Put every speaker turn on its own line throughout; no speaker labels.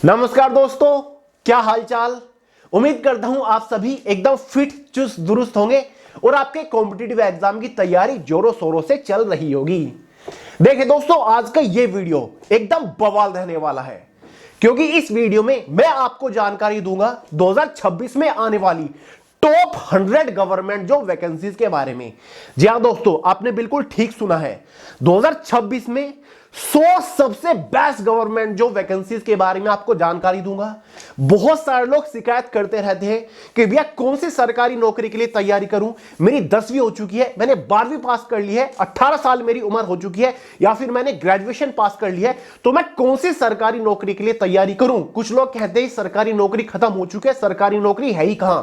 नमस्कार दोस्तों, क्या हालचाल। उम्मीद करता हूं आप सभी एकदम फिट चुस्त दुरुस्त होंगे और आपके कॉम्पिटिटिव एग्जाम की तैयारी जोरों शोरों से चल रही होगी। देखिए दोस्तों, आज का ये वीडियो एकदम बवाल रहने वाला है, क्योंकि इस वीडियो में मैं आपको जानकारी दूंगा 2026 में आने वाली टॉप 100 गवर्नमेंट जॉब वैकेंसीज के बारे में। जी हां दोस्तों, आपने बिल्कुल ठीक सुना है। 2026 में 100 सबसे बेस्ट गवर्नमेंट जॉब वैकेंसीज के बारे में आपको जानकारी दूंगा। बहुत सारे लोग शिकायत करते रहते हैं कि भैया कौन सी सरकारी नौकरी के लिए तैयारी करूं, मेरी 10वीं हो चुकी है, मैंने 12वीं पास कर ली है, 18 साल मेरी उम्र हो चुकी है, या फिर मैंने ग्रेजुएशन पास कर ली है, तो मैं कौन सी सरकारी नौकरी के लिए तैयारी करूं। कुछ लोग कहते हैं सरकारी नौकरी खत्म हो चुकी है, सरकारी नौकरी है ही कहां।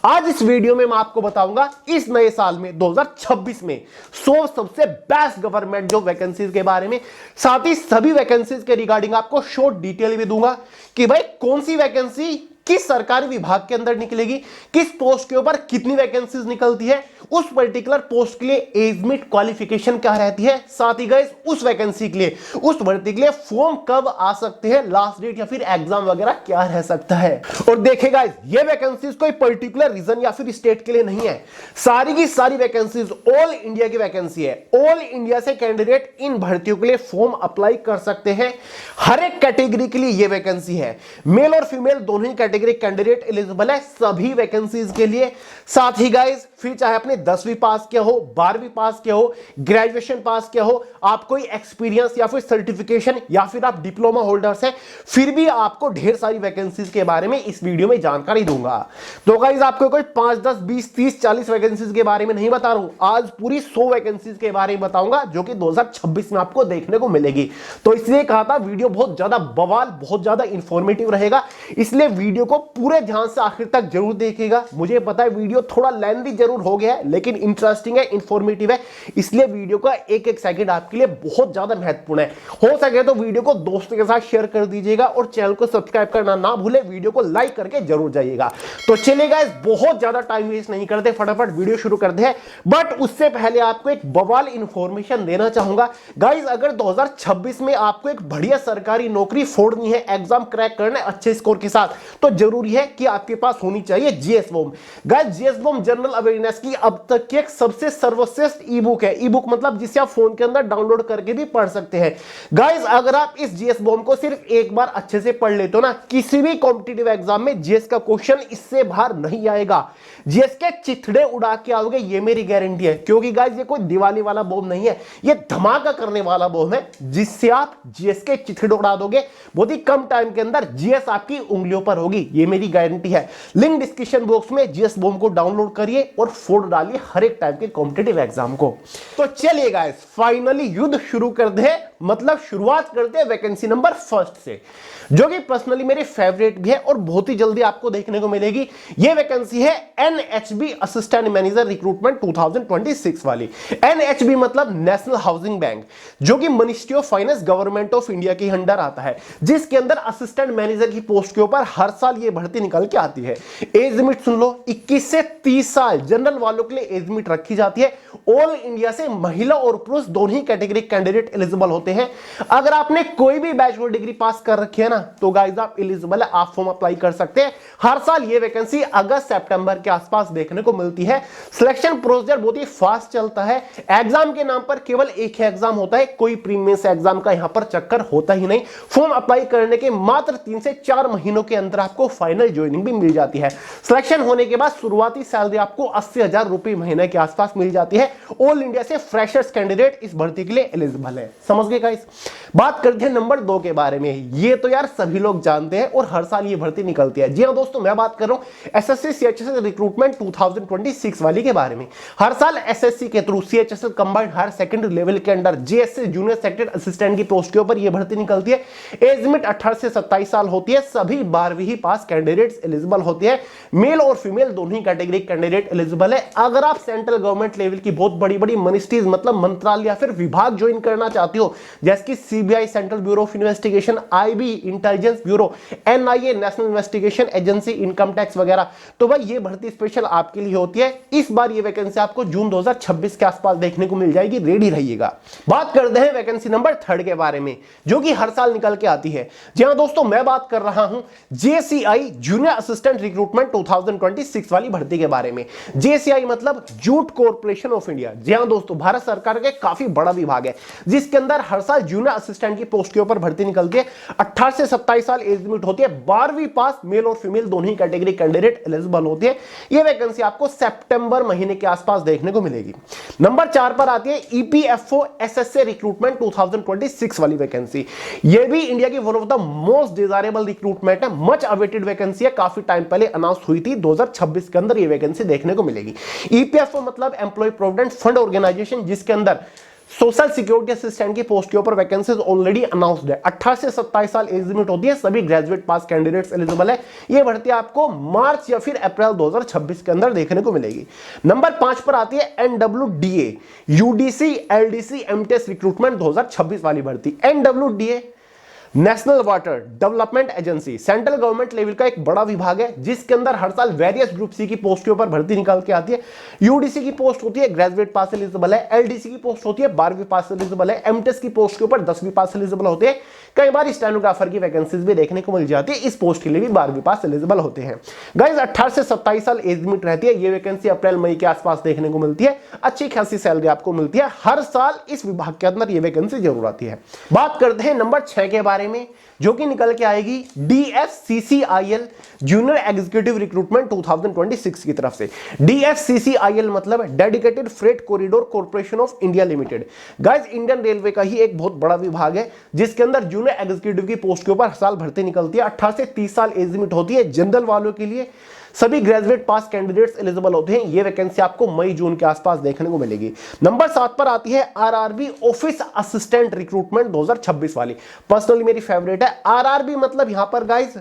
आज इस वीडियो में मैं आपको बताऊंगा इस नए साल में 2026 में 100 सबसे बेस्ट गवर्नमेंट जॉब वैकेंसीज के बारे में, साथ ही सभी वैकेंसीज के रिगार्डिंग आपको शॉर्ट डिटेल भी दूंगा कि भाई कौन सी वैकेंसी किस सरकारी विभाग के अंदर निकलेगी, किस पोस्ट के ऊपर कितनी वैकेंसीज निकलती है, उस पर्टिकुलर पोस्ट के लिए एज मिट क्वालिफिकेशन क्या रहती है, साथ ही गाइस उस वैकेंसी के लिए, उस भर्ती के लिए फॉर्म कब आ सकते हैं, लास्ट डेट या फिर एग्जाम वगैरह क्या रह सकता है। और देखिए गाइस, ये वैकेंसीज कोई पर्टिकुलर रीजन या फिर स्टेट के लिए नहीं है, सारी की सारी वैकेंसीज ऑल इंडिया की वैकेंसी है। ऑल इंडिया से कैंडिडेट इन भर्तियों के लिए फॉर्म अप्लाई कर सकते हैं। हर एक कैटेगरी के लिए ये वैकेंसी है, मेल और फीमेल दोनों ही कैंडिडेट एलिजिबल है सभी वैकेंसीज के लिए। साथ ही गाइस, फिर चाहे आपने 10वीं पास किया हो, 12वीं पास किया हो, ग्रेजुएशन पास किया हो, आप कोई एक्सपीरियंस या फिर सर्टिफिकेशन या फिर आप डिप्लोमा होल्डर्स हैं, फिर भी आपको ढेर सारी वैकेंसीज के बारे में इस वीडियो में जानकारी दूंगा। तो गाइस, आपको कोई 5, 10, 20, 30, 40 वैकेंसीज के बारे में नहीं बता रहा हूं, आज पूरी 100 वैकेंसीज के बारे में बताऊंगा जो कि 2026 में आपको देखने को मिलेगी। तो इसलिए कहा था वीडियो बहुत ज्यादा बवाल, बहुत ज्यादा इंफॉर्मेटिव रहेगा, इसलिए वीडियो को पूरे ध्यान से आखिर तक जरूर देखिएगा। मुझे पता है वीडियो थोड़ा लेंथी जरूर हो गया है, लेकिन इंटरेस्टिंग है, इंफॉर्मेटिव है, इसलिए वीडियो का एक एक सेकंड आपके लिए बहुत ज्यादा महत्वपूर्ण है। हो सके तो वीडियो को दोस्तों के साथ शेयर कर दीजिएगा और चैनल को सब्सक्राइब करना ना भूले, वीडियो को लाइक करके जरूर जाइएगा। तो चलिए गाइस, बहुत ज्यादा टाइम वेस्ट नहीं करते, फटाफट वीडियो शुरू करते हैं। बट उससे पहले आपको एक बवाल इंफॉर्मेशन देना चाहूंगा गाइस। अगर 2026 में आपको एक बढ़िया सरकारी नौकरी फोड़नी है, एग्जाम क्रैक करना है अच्छे स्कोर के साथ, तो जरूरी है कि आपके पास होनी चाहिए GS bomb. Guys, GS bomb general awareness की अब तक की एक सबसे सर्वश्रेष्ठ ई बुक है। ई बुक मतलब जिसे आप फोन के अंदर डाउनलोड करके भी पढ़ सकते हैं। गाइस, अगर आप इस जीएस बॉम को सिर्फ एक बार अच्छे से पढ़ लेते हो ना, किसी भी कॉम्पिटिटिव एग्जाम में जीएस का क्वेश्चन इससे बाहर नहीं आएगा। जीएस के चिथड़े उड़ा के आओगे, ये मेरी गारंटी है, क्योंकि गाइस ये कोई दिवाली वाला बॉम नहीं है, ये धमाका करने वाला बॉम है, जिससे आप जीएस के चिथड़े उड़ा दोगे। बहुत ही कम टाइम के अंदर जीएस आपकी उंगलियों पर होगी, ये मेरी गारंटी है। लिंक डिस्क्रिप्शन बॉक्स में जीएस बॉम को डाउनलोड करिए और फोड़ डालिए हर एक टाइप के कॉम्पिटिटिव एग्जाम को। तो चलिए गाइस, फाइनली युद्ध शुरू करते हैं, मतलब शुरुआत करते हैं वैकेंसी नंबर 1 से, जो कि पर्सनली मेरी फेवरेट भी है और बहुत ही जल्दी आपको देखने को मिलेगी। यह वैकेंसी है एनएचबी असिस्टेंट मैनेजर रिक्रूटमेंट 2026 वाली। एनएचबी मतलब नेशनल हाउसिंग बैंक, जो कि ministry of finance government of India के अंडर आता है, जिसके अंदर असिस्टेंट मैनेजर की पोस्ट के ऊपर हर साल यह भर्ती निकल के आती है। एज लिमिट सुन लो, 21 से 30 साल जनरल वालों के लिए एज लिमिट रखी जाती है। ऑल इंडिया से महिला और पुरुष दोनों ही कैटेगरी कैंडिडेट एलिजिबल होते हैं। अगर आपने कोई भी बैचलर डिग्री पास कर रखी है ना, तो गाइस आप एलिजिबल है, आप फॉर्म अप्लाई कर सकते हैं। हर साल ये वैकेंसी अगस्त सितंबर के आसपास देखने को मिलती है। सिलेक्शन प्रोसीजर बहुत ही फास्ट चलता है। एग्जाम के नाम पर केवल एक ही एग्जाम होता है, कोई प्रीलिम्स एग्जाम का यहां पर चक्कर होता ही नहीं। फॉर्म अप्लाई करने के मात्र 3 से 4 महीनों के अंदर आपको फाइनल ज्वाइनिंग भी मिल जाती है। सिलेक्शन होने के बाद शुरुआती सैलरी आपको 80,000 रुपए महीने के आसपास मिल जाती है। ऑल इंडिया से फ्रेशर्स कैंडिडेट इस भर्ती के लिए एलिजिबल है। समझ गए गाइस। बात करते हैं नंबर 2 के बारे में। ये तो यार सभी लोग जानते हैं और हर साल ये भर्ती निकलती है। जी हां दोस्तों, मैं बात कर रहा हूं एसएससी सीएचएसएल रिक्रूटमेंट 2026 वाली के बारे में। हर साल एसएससी के through CHSL combined higher secondary level के under JSC junior secretary assistant की पोस्ट के ऊपर ये भर्ती निकलती है। एज लिमिट 18 से 27 साल होती है, सभी 12वीं ही पास कैंडिडेट्स एलिजिबल होते हैं। मेल और फीमेल दोनों ही कैटेगरी कैंडिडेट एलिजिबल है। अगर आप सेंट्रल गवर्नमेंट लेवल की बहुत बड़ी बड़ी मिनिस्ट्रीज मतलब मंत्रालय या फिर विभाग ज्वाइन करना चाहते हो, जैसे कि CBI central bureau of investigation, IB intelligence bureau, NIA national investigation agency, income tax वगैरह, तो भाई ये भर्ती स्पेशल आपके लिए होती है। इस बार ये वैकेंसी आपको जून 2026 के आसपास देखने को मिल जाएगी, रेडी रहिएगा। बात करते हैं वैकेंसी नंबर 3 के बारे में, जो कि हर साल निकल के आती है। जी हां दोस्तों, मैं बात कर रहा हूं जेसीआई जूनियर असिस्टेंट रिक्रूटमेंट 2026 वाली भर्ती के बारे में। जेसीआई मतलब जूट कॉर्पोरेशन ऑफ इंडिया। जी हां दोस्तों, भारत सरकार का काफी बड़ा विभाग है, जिसके अंदर हर साल जूनियर असिस्टेंट की पोस्ट के ऊपर भर्ती निकलती है। 18 से 27 साल एज लिमिट होती है। 12वीं पास मेल और फीमेल दोनों ही कैटेगरी कैंडिडेट एलिजिबल होती है। यह वैकेंसी आपको सितंबर महीने के आसपास देखने को मिलेगी। नंबर 4 पर आती है ईपीएफओ एसएसए रिक्रूटमेंट 2026 वाली वैकेंसी। यह भी इंडिया की one of the most desirable recruitment है, मच अवेटेड वैकेंसी है। काफी टाइम पहले अनाउंस हुई थी, 2026 के अंदर यह वैकेंसी देखने को मिलेगी। ईपीएफओ मतलब एम्प्लॉय प्रोविडेंट फंड ऑर्गेनाइजेशन, जिसके अंदर सोशल सिक्योरिटी असिस्टेंट की पोस्ट के ऊपर वैकेंसीज ऑलरेडी अनाउंस्ड है। 18 से 27 साल एज लिमिट होती है। सभी ग्रेजुएट पास कैंडिडेट्स एलिजिबल है। यह भर्ती आपको मार्च या फिर अप्रैल 2026 के अंदर देखने को मिलेगी। नंबर 5 पर आती है NWDA UDC LDC MTS recruitment 2026 वाली भर्ती। NWDA national water development agency central government level का एक बड़ा विभाग है, जिसके अंदर हर साल वेरियस ग्रुप सी की पोस्ट के ऊपर भर्ती निकाल के आती है। यूडीसी की पोस्ट होती है ग्रेजुएट पास एलिजिबल है। एलडीसी की पोस्ट होती है 12वीं पास एलिजिबल है। एमटेस की पोस्ट के ऊपर 10वीं पास एलिजिबल होते हैं। कई बार स्टेनोग्राफर की वैकेंसीज भी देखने को मिल जाती है, इस पोस्ट के लिए भी 12वीं पास एलिजिबल होते हैं। गाइस 18 से 27 साल एज लिमिट रहती है। ये वैकेंसी अप्रैल मई के आसपास देखने को मिलती है। अच्छी खासी सैलरी आपको मिलती है। हर साल इस विभाग के अंदर ये वैकेंसी जरूर आती है। बात करते हैं नंबर 6 के बारे में, जो कि निकल के आएगी डीएफसीसीआईएल जूनियर एग्जीक्यूटिव रिक्रूटमेंट 2026 की तरफ से। डीएफसीसीआईएल मतलब dedicated freight corridor corporation of India limited. Guys Indian railway का ही एक बहुत बड़ा विभाग है, जिसके अंदर जूनियर एग्जीक्यूटिव की पोस्ट के ऊपर हर साल भर्ती निकलती है। 18 से 30 साल एज लिमिट होती है जनरल वालों के लिए। सभी ग्रेजुएट पास कैंडिडेट्स एलिजिबल होते हैं। ये वैकेंसी आपको मई जून के आसपास देखने को मिलेगी। नंबर 7 पर आती है आरआरबी ऑफिस असिस्टेंट रिक्रूटमेंट 2026 वाली। पर्सनली मेरी फेवरेट है। आरआरबी मतलब यहां पर गाइस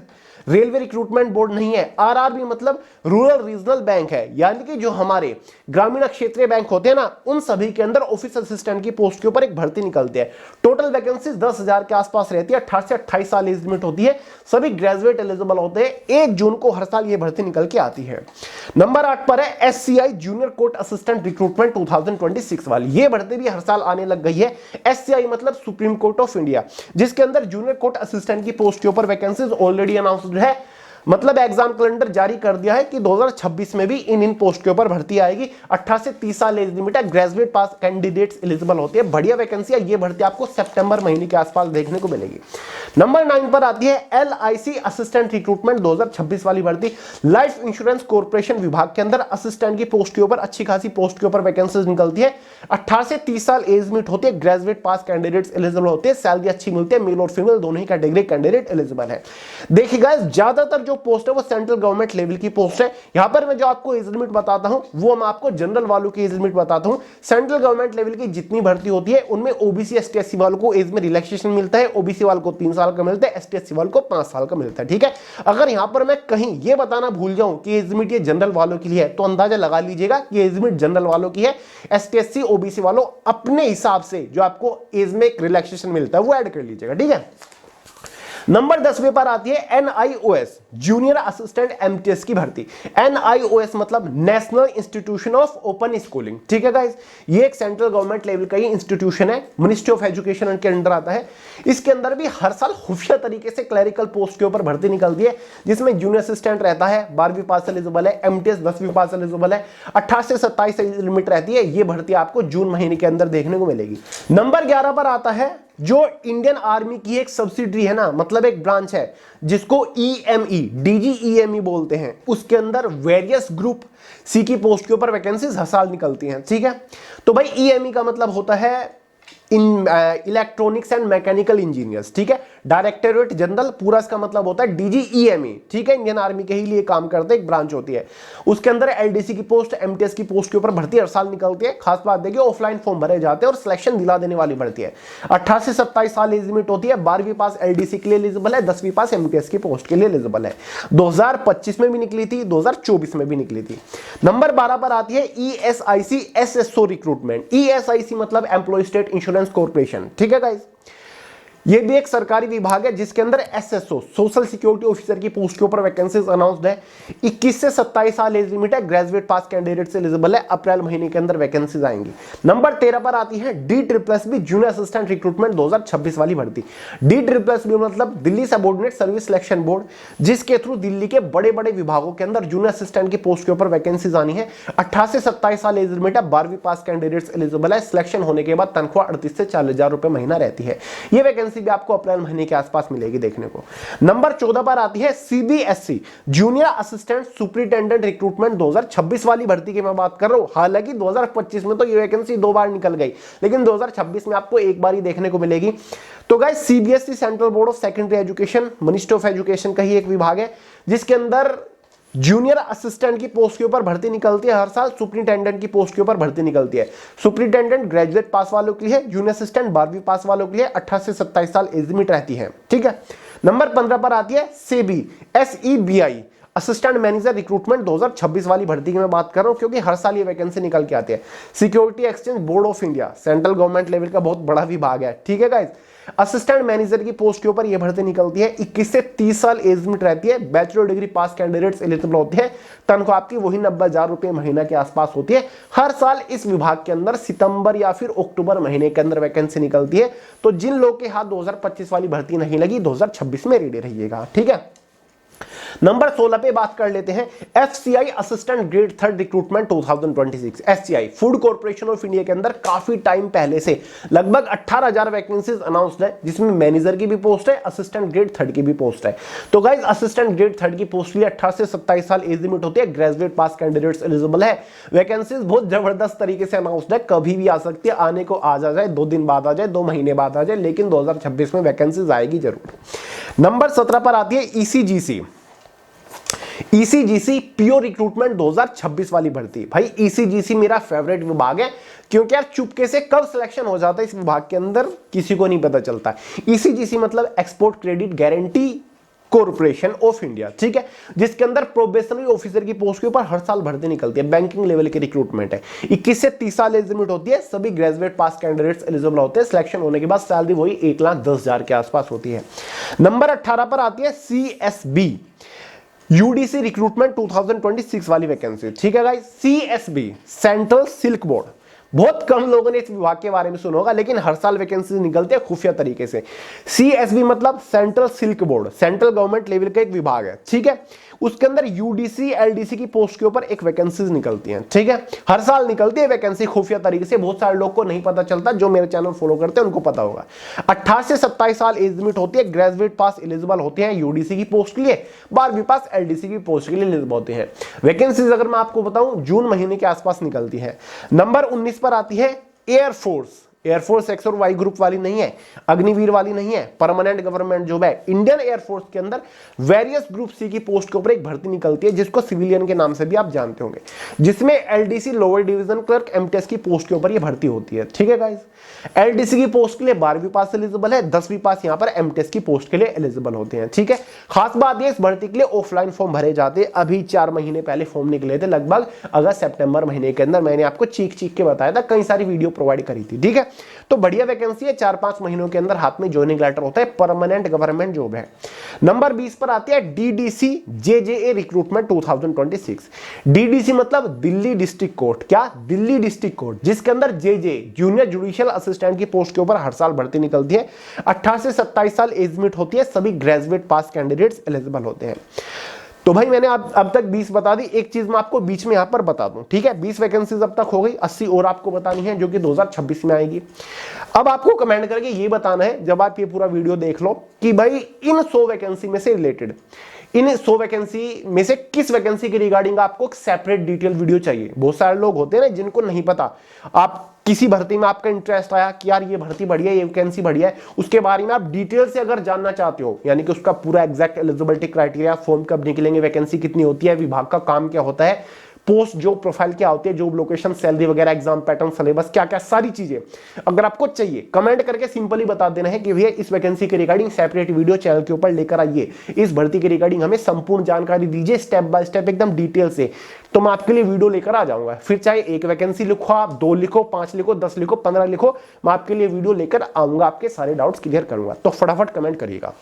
रेलवे रिक्रूटमेंट बोर्ड नहीं है। आरआरबी मतलब रूरल रीजनल बैंक है, यानी कि जो हमारे ग्रामीण क्षेत्रीय बैंक होते हैं ना, उन सभी के अंदर ऑफिस असिस्टेंट की पोस्ट के ऊपर एक भर्ती निकलती है। टोटल वैकेंसी 10,000 के आसपास रहती है। 18 से 28 साल एज लिमिट होती है। सभी ग्रेजुएट एलिजिबल होते हैं। 1 जून को हर साल ये भर्ती निकल के आती है। नंबर 8 पर है SCI junior court assistant recruitment 2026 वाली। ये भर्ती भी हर साल आने लग गई है। एससीआई मतलब सुप्रीम कोर्ट ऑफ इंडिया, जिसके अंदर जूनियर कोर्ट असिस्टेंट की पोस्ट के ऊपर वैकेंसीज ऑलरेडी अनाउंस्ड है। मतलब एग्जाम कैलेंडर जारी कर दिया है कि 2026 में भी इन पोस्ट के ऊपर भर्ती आएगी। 18 से 30 साल एज लिमिट है। ग्रेजुएट पास कैंडिडेट्स एलिजिबल होते हैं। बढ़िया वैकेंसी है। ये भर्ती आपको सितंबर महीने के आसपास देखने को मिलेगी। नंबर 9 पर आती है एलआईसी असिस्टेंट रिक्रूटमेंट 2026 वाली भर्ती। लाइफ इंश्योरेंस कॉर्पोरेशन विभाग के अंदर असिस्टेंट की पोस्ट के ऊपर अच्छी खासी पोस्ट के ऊपर वैकेंसीज निकलती है। 18 से 30 साल एज लिमिट होती है। ग्रेजुएट पास कैंडिडेट्स एलिजिबल होते हैं। सैलरी अच्छी मिलती है। मेल और फीमेल दोनों ही कैटेगरी कैंडिडेट एलिजिबल है। देखिए गाइस, ज्यादातर जो पोस्ट है वो सेंट्रल गवर्नमेंट लेवल की पोस्ट है। यहां पर मैं जो आपको एज लिमिट बताता हूं, वो मैं आपको जनरल वालों की एज लिमिट बताता हूं। सेंट्रल गवर्नमेंट लेवल की जितनी भर्ती होती है, उनमें ओबीसी एसटी एससी वालों को एज में रिलैक्सेशन मिलता है। ओबीसी वालों को 3 साल का मिलता है, एसटी एससी वालों को 5 साल का मिलता है। ठीक है, अगर यहां पर मैं कहीं ये बताना भूल जाऊं कि एज लिमिट ये जनरल वालों के लिए है, तो अंदाजा लगा लीजिएगा कि एज लिमिट जनरल वालों की है। एसटी एससी ओबीसी वालों अपने हिसाब से जो आपको एज में एक रिलैक्सेशन मिलता है वो ऐड कर लीजिएगा। ठीक है, नंबर 10वें पर आती है एनआईओएस जूनियर असिस्टेंट एमटीएस की भर्ती। एनआईओएस मतलब national institution of open schooling. ठीक है गाइस, ये एक सेंट्रल गवर्नमेंट लेवल का ही इंस्टीट्यूशन है, मिनिस्ट्री ऑफ एजुकेशन के अंडर आता है। इसके अंदर भी हर साल खुफिया तरीके से क्लरिकल पोस्ट के ऊपर भर्ती निकलती है, जिसमें जूनियर असिस्टेंट रहता है, 12वीं पास एलिजिबल है। एमटीएस 10वीं पास एलिजिबल है। 18 से 27 लिमिट रहती है। ये भर्ती आपको जून महीने के अंदर देखने को मिलेगी। नंबर 11 पर आता है जो इंडियन आर्मी की एक सब्सिडरी है ना, मतलब एक ब्रांच है जिसको ईएमई डीजीईएमई बोलते हैं, उसके अंदर वेरियस ग्रुप सी की पोस्ट के ऊपर वैकेंसीज हर साल निकलती हैं। ठीक है, तो भाई ईएमई का मतलब होता है in electronics and mechanical engineers, ठीक है। डायरेक्टरेट जनरल, पूरा इसका मतलब होता है डीजीईएमई, ठीक है, इंडियन आर्मी के ही लिए काम करते हैं, एक ब्रांच होती है। उसके अंदर एलडीसी की पोस्ट, एमटीएस की पोस्ट के ऊपर भर्ती हर साल निकलती है। खास बात देखिए, ऑफलाइन फॉर्म भरे जाते हैं और सिलेक्शन दिला देने वाली भर्ती है। 18 से 27 साल एज लिमिट होती है। 12वीं पास एलडीसी के लिए एलिजिबल है, 10वीं पास एमटीएस की पोस्ट के लिए एलिजिबल है। 2025 में भी निकली थी, 2024 में भी निकली थी। नंबर 12 पर आती है ईएसआईसी एसएसओ रिक्रूटमेंट। ईएसआईसी मतलब एम्प्लॉय स्टेट इंश्योरेंस कॉर्पोरेशन, ठीक है गाइस। ये भी एक सरकारी विभाग है जिसके अंदर एसएसओ सोशल सिक्योरिटी ऑफिसर की पोस्ट के ऊपर वैकेंसीज अनाउंस्ड है। 21 से 27 साल एज लिमिट है। ग्रेजुएट पास कैंडिडेट से एलिजिबल है। अप्रैल महीने के अंदर वैकेंसीज आएंगी। नंबर 13 पर आती है DSSB जूनियर असिस्टेंट रिक्रूटमेंट 2026 वाली भर्ती। DSSB मतलब Delhi subordinate service selection board, जिसके थ्रू दिल्ली के बड़े बड़े विभागों के अंदर जूनियर असिस्टेंट की पोस्ट के ऊपर वैकेंसीज आनी है। 18 से 27 साल एज लिमिट है। 12वीं पास कैंडिडेट्स एलिजिबल है। सिलेक्शन होने के बाद तनख्वाह 38 से 40,000 रुपए महीना रहती है। ये वैकेंसी भी आपको अप्रैल महीने के आसपास मिलेगी देखने को। नंबर 14 पर आती है CBSE junior assistant superintendent recruitment 2026 वाली भर्ती की मैं बात कर रहा हूं। हालांकि 2025 में तो ये वैकेंसी 2 बार निकल गई, लेकिन 2026 में आपको एक बार ही देखने को मिलेगी। तो guys, CBSE central board of secondary education, ministry of education का ही एक विभाग है, जिसके अंदर जूनियर असिस्टेंट की पोस्ट के ऊपर भर्ती निकलती है हर साल। सुपरिटेंडेंट की पोस्ट के ऊपर भर्ती निकलती है। सुपरिटेंडेंट ग्रेजुएट पास वालों के लिए, जूनियर असिस्टेंट 12वीं पास वालों के लिए 18 से 27 साल एज लिमिट रहती है, ठीक है। नंबर 15 पर आती है SEBI SEBI assistant manager recruitment 2026 वाली भर्ती की मैं बात कर रहा हूं, क्योंकि हर साल ये वैकेंसी निकल के आती है। Security exchange board of India central government level का बहुत बड़ा विभाग है, ठीक है गाइस। असिस्टेंट मैनेजर की पोस्ट के ऊपर यह भर्ती निकलती है। 21 से 30 साल एज लिमिट रहती है। बैचलर डिग्री पास कैंडिडेट्स एलिजिबल होते हैं। तनख्वाह आपकी वही 90,000 रुपए महीना के आसपास होती है। हर साल इस विभाग के अंदर सितंबर या फिर अक्टूबर महीने के अंदर वैकेंसी निकलती है। तो जिन लोग के हाथ 2025 वाली भर्ती नहीं लगी, 2026 में रेडी रहिएगा, ठीक है। नंबर 16 पे बात कर लेते हैं FCI assistant grade 3 recruitment 2026। FCI food corporation of India के अंदर काफी टाइम पहले से लगभग 18,000 वैकेंसीज अनाउंस्ड है, जिसमें मैनेजर की भी पोस्ट है, असिस्टेंट ग्रेड 3 की भी पोस्ट है। तो गाइस, असिस्टेंट ग्रेड 3 की पोस्ट के लिए 18 से 27 साल एज लिमिट होती है। ग्रेजुएट पास कैंडिडेट्स एलिजिबल है। वैकेंसीज बहुत जबरदस्त तरीके से अनाउंस्ड है, कभी भी आ सकती है। आने को आज आ जाए, 2 दिन बाद आ जाए, 2 महीने बाद आ जाए, लेकिन 2026 में वैकेंसीज आएगी जरूर। नंबर 17 पर आती है ईसीजीसी पीओ रिक्रूटमेंट 2026 वाली भर्ती। भाई, ईसीजीसी मेरा फेवरेट विभाग है, क्योंकि यार चुपके से कब सिलेक्शन हो जाता है इस विभाग के अंदर किसी को नहीं पता चलता। ईसीजीसी मतलब export credit guarantee corporation of India, ठीक है, जिसके अंदर प्रोबेशनरी ऑफिसर की पोस्ट के ऊपर हर साल भर्ती निकलती है। बैंकिंग लेवल की रिक्रूटमेंट है। 21 से 30 साल एज लिमिट होती है। सभी ग्रेजुएट पास कैंडिडेट्स एलिजिबल होते हैं। सिलेक्शन होने के बाद सैलरी वही 1,10,000 के आसपास होती है। नंबर 18 पर आती है सीएसबी यूडीसी रिक्रूटमेंट 2026 वाली वैकेंसी, ठीक है guys. CSB central silk board, बहुत कम लोगों ने इस विभाग के बारे में सुना होगा, लेकिन हर साल वैकेंसी निकलती है खुफिया तरीके से। सीएसबी मतलब central silk board, central government level का एक विभाग है, ठीक है। उसके अंदर यूडीसी एलडीसी की पोस्ट के ऊपर एक वैकेंसीज निकलती हैं, ठीक है। हर साल निकलती है वैकेंसी खुफिया तरीके से। बहुत सारे लोग को नहीं पता चलता, जो मेरे चैनल फॉलो करते हैं उनको पता होगा। 18 से 27 साल एज लिमिट होती है। ग्रेजुएट पास एलिजिबल होते हैं यूडीसी की पोस्ट के लिए। 12वीं पास एलडीसी की पोस्ट के लिए एलिजिबल होते हैं। वैकेंसीज अगर मैं आपको बताऊं, जून महीने के आसपास निकलती है। नंबर 19 पर आती है एयरफोर्स। एयरफोर्स एक्स और वाई ग्रुप वाली नहीं है, अग्निवीर वाली नहीं है, परमानेंट गवर्नमेंट जॉब है। इंडियन एयरफोर्स के अंदर वेरियस ग्रुप सी की पोस्ट के ऊपर एक भर्ती निकलती है, जिसको सिविलियन के नाम से भी आप जानते होंगे, जिसमें LDC lower division clerk MTS की पोस्ट के ऊपर ये भर्ती होती है, ठीक है गाइस। एलडीसी की पोस्ट के लिए 12वीं पास एलिजिबल है। 10वीं पास यहां पर एमटीएस की पोस्ट के लिए एलिजिबल होते हैं, ठीक है। खास बात ये, इस भर्ती के लिए ऑफलाइन फॉर्म भरे जाते हैं। अभी 4 महीने पहले फॉर्म निकले थे, लगभग अगस्त सितंबर महीने के अंदर। मैंने आपको चीख के बताया था, कई सारी वीडियो प्रोवाइड करी थी, ठीक है। तो बढ़िया वैकेंसी है। 4-5 महीनों के अंदर हाथ में ज्वाइनिंग लेटर होता है। परमानेंट गवर्नमेंट जॉब है। नंबर 20 पर आती है डीडीसी जेजेए रिक्रूटमेंट 2026। डीडीसी मतलब दिल्ली डिस्ट्रिक्ट कोर्ट। क्या? दिल्ली डिस्ट्रिक्ट कोर्ट, जिसके अंदर जेजे जूनियर जुडिशियल असिस्टेंट की पोस्ट के ऊपर हर साल भर्ती निकलती है। 18 से 27 साल एज लिमिट होती है। सभी ग्रेजुएट पास कैंडिडेट्स एलिजिबल होते हैं। तो भाई, मैंने अब तक 20 बता दी। एक चीज मैं आपको बीच में यहां पर बता दूं, ठीक है। 20 वैकेंसीज अब तक हो गई, 80 और आपको बतानी है, जो कि 2026 में आएगी। अब आपको कमेंट करके ये बताना है, जब आप ये पूरा वीडियो देख लो, कि भाई इन 100 वैकेंसी में से रिलेटेड इन 100 वैकेंसी में से किस वैकेंसी के रिगार्डिंग आपको एक सेपरेट डिटेल वीडियो चाहिए। बहुत सारे लोग होते हैं ना जिनको नहीं पता, आप किसी भर्ती में आपका इंटरेस्ट आया कि यार ये भर्ती बढ़िया है, ये वैकेंसी बढ़िया है, उसके बारे में आप डिटेल से अगर जानना चाहते हो, यानी कि उसका पूरा एग्जैक्ट एलिजिबिलिटी क्राइटेरिया, फॉर्म कब निकलेंगे, वैकेंसी कितनी होती है, विभाग का काम क्या होता है, पोस्ट जॉब प्रोफाइल क्या होती है, जॉब लोकेशन, सैलरी वगैरह, एग्जाम पैटर्न, सिलेबस क्या क्या सारी चीजें अगर आपको चाहिए, कमेंट करके सिंपली बता देना है कि भैया इस वैकेंसी के रिगार्डिंग सेपरेट वीडियो चैनल के ऊपर लेकर आइए, इस भर्ती के रिगार्डिंग हमें संपूर्ण जानकारी दीजिए स्टेप बाय स्टेप एकदम डिटेल से, तो मैं आपके लिए वीडियो लेकर आ जाऊंगा। फिर चाहे एक वैकेंसी लिखो, आप 2 लिखो, 5 लिखो, 10 लिखो, 15 लिखो, मैं आपके लिए वीडियो लेकर आऊंगा, आपके सारे डाउट्स क्लियर करूंगा। तो फटाफट कमेंट करिएगा।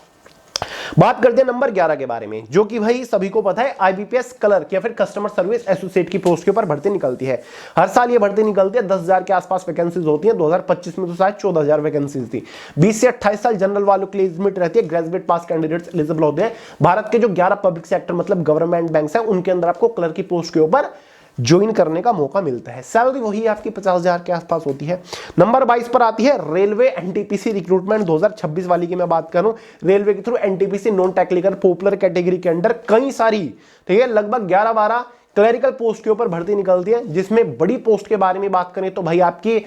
बात करते हैं नंबर 11 के बारे में, जो कि भाई सभी को पता है आईबीपीएस क्लर्क या फिर कस्टमर सर्विस एसोसिएट की पोस्ट के ऊपर भर्ती निकलती है। हर साल ये भर्ती निकलती है, 10,000 के आसपास वैकेंसीज होती हैं। 2025 में तो शायद 14,000 वैकेंसीज थी। 20 से 28 साल जनरल वालों के लिए एज लिमिट रहती है। ग्रेजुएट पास कैंडिडेट्स एलिजिबल होते हैं। भारत के जो 11 पब्लिक सेक्टर मतलब गवर्नमेंट बैंक है, उनके अंदर आपको क्लर्क की पोस्ट के ऊपर ज्वाइन करने का मौका मिलता है। सैलरी वही आपकी 50,000 के आसपास होती है। नंबर 22 पर आती है रेलवे एनटीपीसी रिक्रूटमेंट 2026 वाली की मैं बात करूं। रेलवे के through NTPC non technical popular category के अंडर कई सारी, ठीक है, लगभग 11-12 क्लरिकल पोस्ट के ऊपर भर्ती निकलती है, जिसमें बड़ी पोस्ट के बारे में बात करें तो भाई आपकी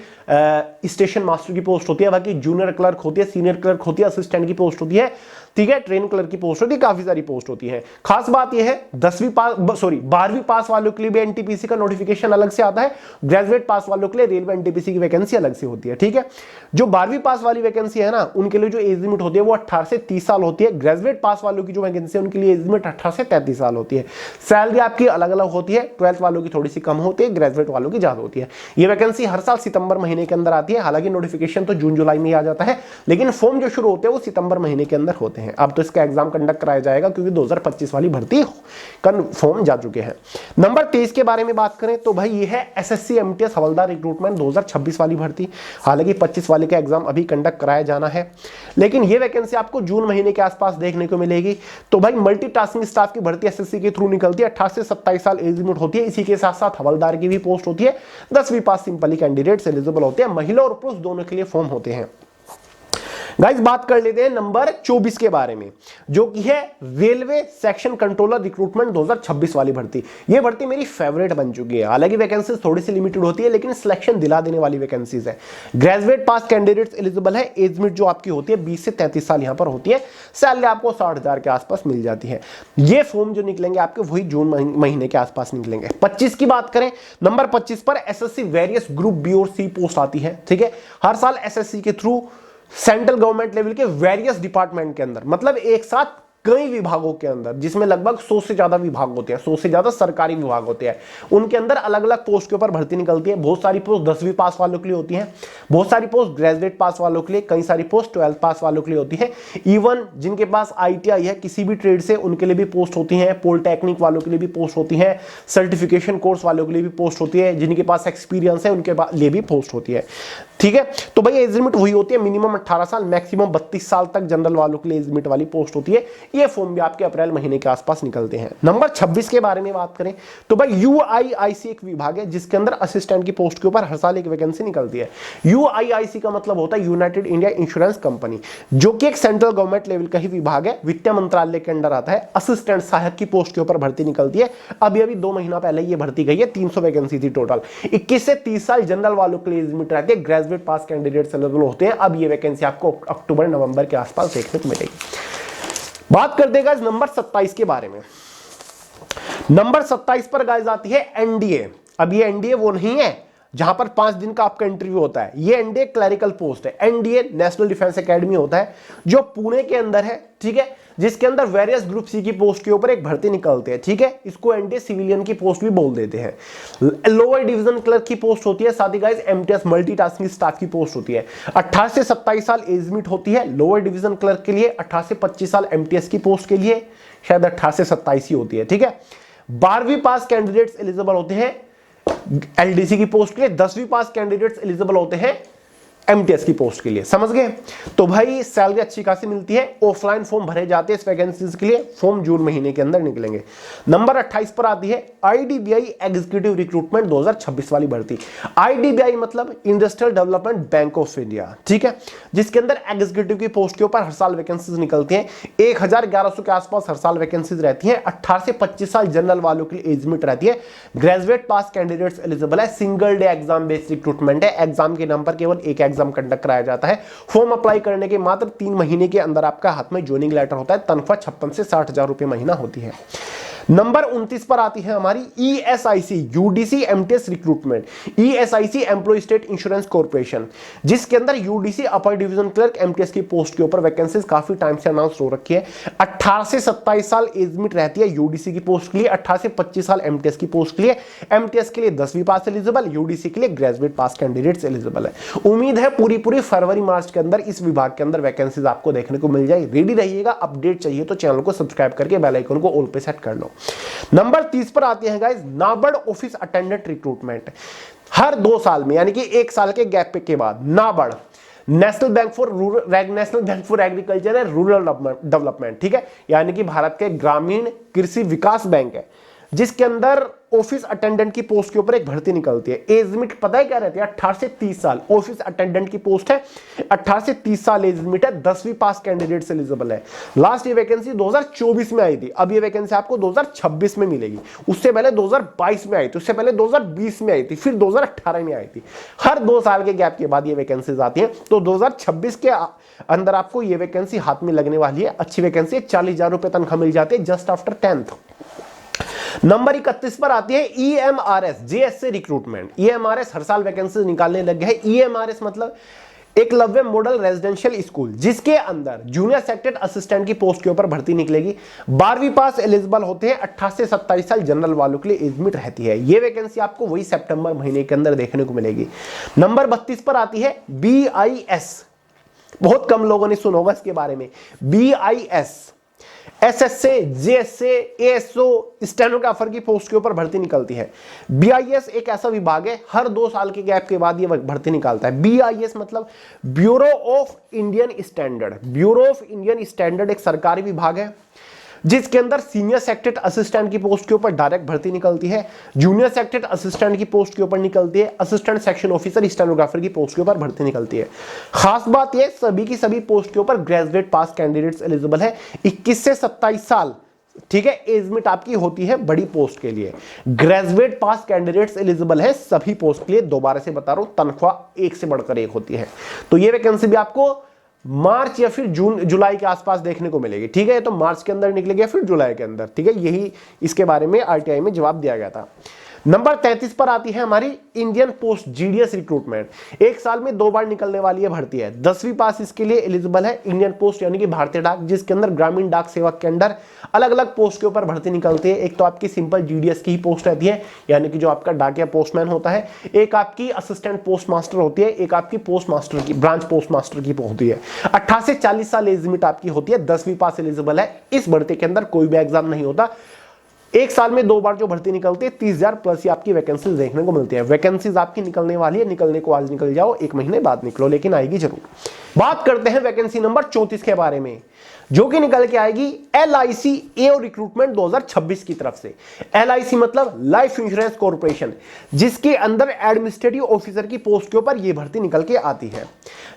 स्टेशन मास्टर की पोस्ट होती है, बाकी जूनियर क्लर्क होती है, सीनियर क्लर्क होती है, असिस्टेंट की पोस्ट होती है, ठीक है, ट्रेन क्लर्क की पोस्ट होती है, काफी सारी पोस्ट होती है। खास बात यह है 12वीं पास वालों के लिए भी एनटीपीसी का नोटिफिकेशन अलग से आता है। ग्रेजुएट पास वालों के लिए रेलवे एनटीपीसी की वैकेंसी अलग से होती है, ठीक है। जो 12वीं पास वाली वैकेंसी है ना, उनके लिए जो एज लिमिट होती है वो 18 से 30 साल होती है। ग्रेजुएट पास वालों की जो वैकेंसी है उनके लिए एज लिमिट 18 से 33 साल होती है। सैलरी आपकी अलग अलग होती है, 12th वालों की थोड़ी सी कम होती है, ग्रेजुएट वालों की ज्यादा होती है। ये वैकेंसी हर साल सितंबर महीने के अंदर आती है। हालांकि नोटिफिकेशन तो जून जुलाई में ही आ जाता है, लेकिन फॉर्म जो शुरू होते हैं वो सितंबर महीने के अंदर होते हैं। अब तो इसका एग्जाम कंडक्ट कराया जाएगा क्योंकि 2025 वाली भर्ती का फॉर्म जा चुके हैं। नंबर 23 के बारे में बात करें तो भाई ये है एसएससी एमटीएस हवलदार रिक्रूटमेंट 2026 वाली भर्ती। हालांकि 25 वाले का एग्जाम अभी कंडक्ट कराया जाना है, लेकिन ये वैकेंसी आपको जून महीने के आसपास देखने को मिलेगी। तो भाई मल्टीटास्किंग स्टाफ की भर्ती एसएससी के थ्रू निकलती है। 18 से 27 साल एज लिमिट होती है। इसी के साथ साथ हवलदार की भी पोस्ट होती है। 10वीं पास सिंपली कैंडिडेट्स एलिजिबल होते हैं। महिला और पुरुष दोनों के लिए फॉर्म होते हैं। गाइस बात कर लेते हैं नंबर 24 के बारे में, जो कि है रेलवे सेक्शन कंट्रोलर रिक्रूटमेंट 2026 वाली भर्ती। ये भर्ती मेरी फेवरेट बन चुकी है। हालांकि वैकेंसीज थोड़ी सी लिमिटेड होती है, लेकिन सिलेक्शन दिला देने वाली वैकेंसीज है। ग्रेजुएट पास कैंडिडेट्स एलिजिबल है। एज लिमिट जो आपकी होती है 20 से 33 साल यहां पर होती है। सैलरी आपको 60,000 के आसपास मिल जाती है। ये फॉर्म जो निकलेंगे आपके वही जून महीने के आसपास निकलेंगे। 25 की बात करें, नंबर 25 पर एसएससी वेरियस ग्रुप बी और सी पोस्ट आती है, ठीक है। हर साल एसएससी के थ्रू सेंट्रल गवर्नमेंट लेवल के वेरियस डिपार्टमेंट के अंदर, मतलब एक साथ कई विभागों के अंदर, जिसमें लगभग 100 से ज्यादा विभाग होते हैं, 100 से ज्यादा सरकारी विभाग होते हैं, उनके अंदर अलग अलग पोस्ट के ऊपर भर्ती निकलती है। बहुत सारी पोस्ट 10वीं पास वालों के लिए होती है, बहुत सारी पोस्ट ग्रेजुएट पास वालों के लिए, कई सारी पोस्ट 12th पास वालों के लिए होती है। इवन जिनके पास आईटीआई है किसी भी ट्रेड से, उनके लिए भी पोस्ट होती है। पॉलिटेक्निक वालों के लिए भी पोस्ट होती है। सर्टिफिकेशन कोर्स वालों के लिए भी पोस्ट होती है। जिनके पास एक्सपीरियंस है उनके लिए भी पोस्ट होती है, ठीक है। तो भाई एज लिमिट वही होती है, मिनिमम 18 साल, मैक्सिमम 32 साल तक जनरल वालों के लिए एज लिमिट वाली पोस्ट होती है। ये फॉर्म भी आपके अप्रैल महीने के आसपास निकलते हैं। नंबर 26 के बारे में बात करें तो भाई यूआईआईसी एक विभाग है, जिसके अंदर असिस्टेंट की पोस्ट के ऊपर हर साल एक वैकेंसी निकलती है। यूआईआईसी का मतलब होता है यूनाइटेड इंडिया इंश्योरेंस कंपनी, जो कि एक सेंट्रल गवर्नमेंट लेवल का ही विभाग है, वित्त मंत्रालय के अंडर आता है। असिस्टेंट सहायक की पोस्ट के ऊपर भर्ती निकलती है। अभी 2 महीना पहले ये भर्ती गई है। 300 वैकेंसी थी टोटल। 21 से 30 साल जनरल वालों के लिए एज लिमिट रहती है। ग्रेजुएट पास कैंडिडेट्स एलिजिबल होते हैं। अब ये वैकेंसी आपको अक्टूबर नवंबर के आसपास देखने को मिलेगी। बात कर देगा नंबर 27 के बारे में। नंबर 27 पर गाइस आती है एनडीए। अब ये एनडीए वो नहीं है जहां पर 5 दिन का आपका इंटरव्यू होता है। ये एनडीए क्लरिकल पोस्ट है। एनडीए नेशनल डिफेंस एकेडमी होता है, जो पुणे के अंदर है, ठीक है, जिसके अंदर वेरियस ग्रुप सी की पोस्ट के ऊपर एक भर्ती निकलते हैं, ठीक है। इसको एनडीए सिविलियन की पोस्ट भी बोल देते हैं। लोअर डिवीजन क्लर्क की पोस्ट होती है। साथ ही गाइस एमटीएस मल्टीटास्किंग स्टाफ की पोस्ट होती है। 18 से 27 साल एज लिमिट होती है लोअर डिवीजन क्लर्क के लिए। 18 से 25 साल एमटीएस की पोस्ट के लिए, शायद 18 से 27 ही होती है, ठीक है। 12वीं पास कैंडिडेट्स एलिजिबल होते हैं एलडीसी की पोस्ट के लिए। 10वीं पास कैंडिडेट्स एलिजिबल होते हैं एमटीएस की पोस्ट के लिए, समझ गए। तो भाई सैलरी अच्छी खासी मिलती है। ऑफलाइन फॉर्म भरे जाते हैं इस वैकेंसीज के लिए, फॉर्म जून महीने के अंदर निकलेंगे। नंबर 28 पर आती है आईडीबीआई एग्जीक्यूटिव रिक्रूटमेंट 2026 वाली भर्ती। आईडीबीआई मतलब industrial development bank of India, ठीक है, जिसके अंदर एग्जीक्यूटिव की पोस्ट के ऊपर हर साल वैकेंसीज निकलती हैं। 1100 के आसपास हर साल वैकेंसीज रहती हैं। 18 से 25 साल जनरल वालों के लिए एज लिमिट रहती है। ग्रेजुएट पास कैंडिडेट्स एलिजिबल है। Single day exam based recruitment है। एग्जाम के नाम पर केवल एक एग्जाम कंडक्ट कराया जाता है। फॉर्म अप्लाई करने के मात्र 3 महीने के अंदर आपका हाथ में ज्वाइनिंग लेटर होता है। तनख्वाह 56 से 60,000 रुपए महीना होती है। नंबर 29 पर आती है हमारी ESIC UDC MTS recruitment. ESIC employ state insurance corporation, जिसके अंदर UDC upper division clerk MTS की पोस्ट के ऊपर वैकेंसीज काफी टाइम से अनाउंस हो रखी है। 18 से 27 साल एज लिमिट रहती है यूडीसी की पोस्ट के लिए। 18 से 25 साल एमटीएस की पोस्ट के लिए। एमटीएस के लिए 10वीं पास एलिजिबल, यूडीसी के लिए ग्रेजुएट पास कैंडिडेट्स एलिजिबल है। उम्मीद है पूरी फरवरी मार्च के अंदर इस विभाग के अंदर वैकेंसीज आपको देखने को मिल जाए। रेडी रहिएगा। अपडेट चाहिए तो चैनल को सब्सक्राइब करके बेल आइकन को ऑल पे सेट कर लो। नंबर 30 पर आते हैं guys NABARD office attendant recruitment. हर 2 साल में यानी कि 1 साल के गैप के बाद NABARD national bank for agriculture and rural development, ठीक है, यानी कि भारत के ग्रामीण कृषि विकास बैंक है, जिसके अंदर ऑफिस अटेंडेंट की पोस्ट के ऊपर एक भर्ती निकलती है। एज लिमिट पता है क्या रहती है? 18 से 30 साल। ऑफिस अटेंडेंट की पोस्ट है, 18 से 30 साल एज लिमिट है। 10वीं पास कैंडिडेट एलिजिबल है। लास्ट ये वैकेंसी 2024 में आई थी। अब ये वैकेंसी आपको 2026 में मिलेगी। उससे पहले 2022 में आई थी, उससे पहले 2020 में आई थी, फिर 2018 में आई थी। हर 2 साल के गैप के बाद ये वैकेंसीज आती है। तो 2026 के अंदर आपको ये वैकेंसी हाथ में लगने वाली है। अच्छी वैकेंसी है। 40,000 रुपए तनख्वाह मिल जाती है जस्ट आफ्टर 10th। नंबर 31 पर आती है ईएमआरएस जेएसए रिक्रूटमेंट। ईएमआरएस हर साल वैकेंसी निकालने लग गए हैं। ईएमआरएस मतलब एकलव्य मॉडल रेजिडेंशियल स्कूल, जिसके अंदर जूनियर सेक्रेटरी असिस्टेंट की पोस्ट के ऊपर भर्ती निकलेगी। 12वीं पास एलिजिबल होते हैं। 18 से 27 साल जनरल वालों के लिए एज लिमिट रहती है। यह वैकेंसी आपको वही सितंबर महीने के अंदर देखने को मिलेगी। नंबर 32 पर आती है बीआईएस। बहुत कम लोगों ने सुना होगा इसके बारे में। BIS SSA, JSA, ASO stenographer की पोस्ट के ऊपर भर्ती निकलती है। बीआईएस एक ऐसा विभाग है, हर 2 साल के गैप के बाद ये भर्ती निकालता है। बीआईएस मतलब bureau of Indian standard. Bureau of Indian standard एक सरकारी विभाग है, जिसके अंदर सीनियर सेक्रेटरी असिस्टेंट की पोस्ट के ऊपर डायरेक्ट भर्ती निकलती है। जूनियर सेक्रेटरी असिस्टेंट की पोस्ट के ऊपर निकलती है। असिस्टेंट सेक्शन ऑफिसर स्टेनोग्राफर की पोस्ट के ऊपर भर्ती निकलती है। खास बात यह सभी की सभी पोस्ट के ऊपर ग्रेजुएट पास कैंडिडेट्स एलिजिबल है। 21 से 27 साल, ठीक है, एज लिमिट आपकी होती है बड़ी पोस्ट के लिए। ग्रेजुएट पास कैंडिडेट्स एलिजिबल है सभी पोस्ट के लिए। दोबारा से बता रहा हूं, तनख्वाह एक से बढ़कर एक होती है। तो ये वैकेंसी भी आपको मार्च या फिर जून जुलाई के आसपास देखने को मिलेगी, ठीक है। तो मार्च के अंदर निकलेगी या फिर जुलाई के अंदर, ठीक है। यही इसके बारे में आरटीआई में जवाब दिया गया था। नंबर 33 पर आती है हमारी इंडियन पोस्ट जीडीएस रिक्रूटमेंट। 1 साल में 2 बार निकलने वाली यह भर्ती है। 10वीं पास इसके लिए एलिजिबल है। इंडियन पोस्ट यानी कि भारतीय डाक, जिसके अंदर ग्रामीण डाक सेवक के अंदर अलग अलग पोस्ट के ऊपर भर्ती निकलती है। एक तो आपकी सिंपल जीडीएस की ही पोस्ट रहती है, यानी कि जो आपका डाकिया पोस्टमैन होता है। एक आपकी असिस्टेंट पोस्ट मास्टर होती है। एक आपकी पोस्ट मास्टर की, ब्रांच पोस्ट मास्टर की होती है। 18 से 40 साल एज लिमिट आपकी होती है। 10वीं पास एलिजिबल है। इस भर्ती के अंदर कोई भी एग्जाम नहीं होता। 1 साल में 2 बार जो भर्ती निकलती है, 30,000 प्लस ही आपकी वैकेंसीज देखने को मिलती है। वैकेंसीज आपकी निकलने वाली है। निकलने को आज निकल जाओ, 1 महीने बाद निकलो, लेकिन आएगी जरूर। बात करते हैं वैकेंसी नंबर 34 के बारे में, जो कि निकल के आएगी एलआईसी एओ रिक्रूटमेंट 2026 की तरफ से। एलआईसी मतलब लाइफ इंश्योरेंस कॉर्पोरेशन, जिसके अंदर एडमिनिस्ट्रेटिव ऑफिसर की पोस्ट के ऊपर यह भर्ती निकल के आती है।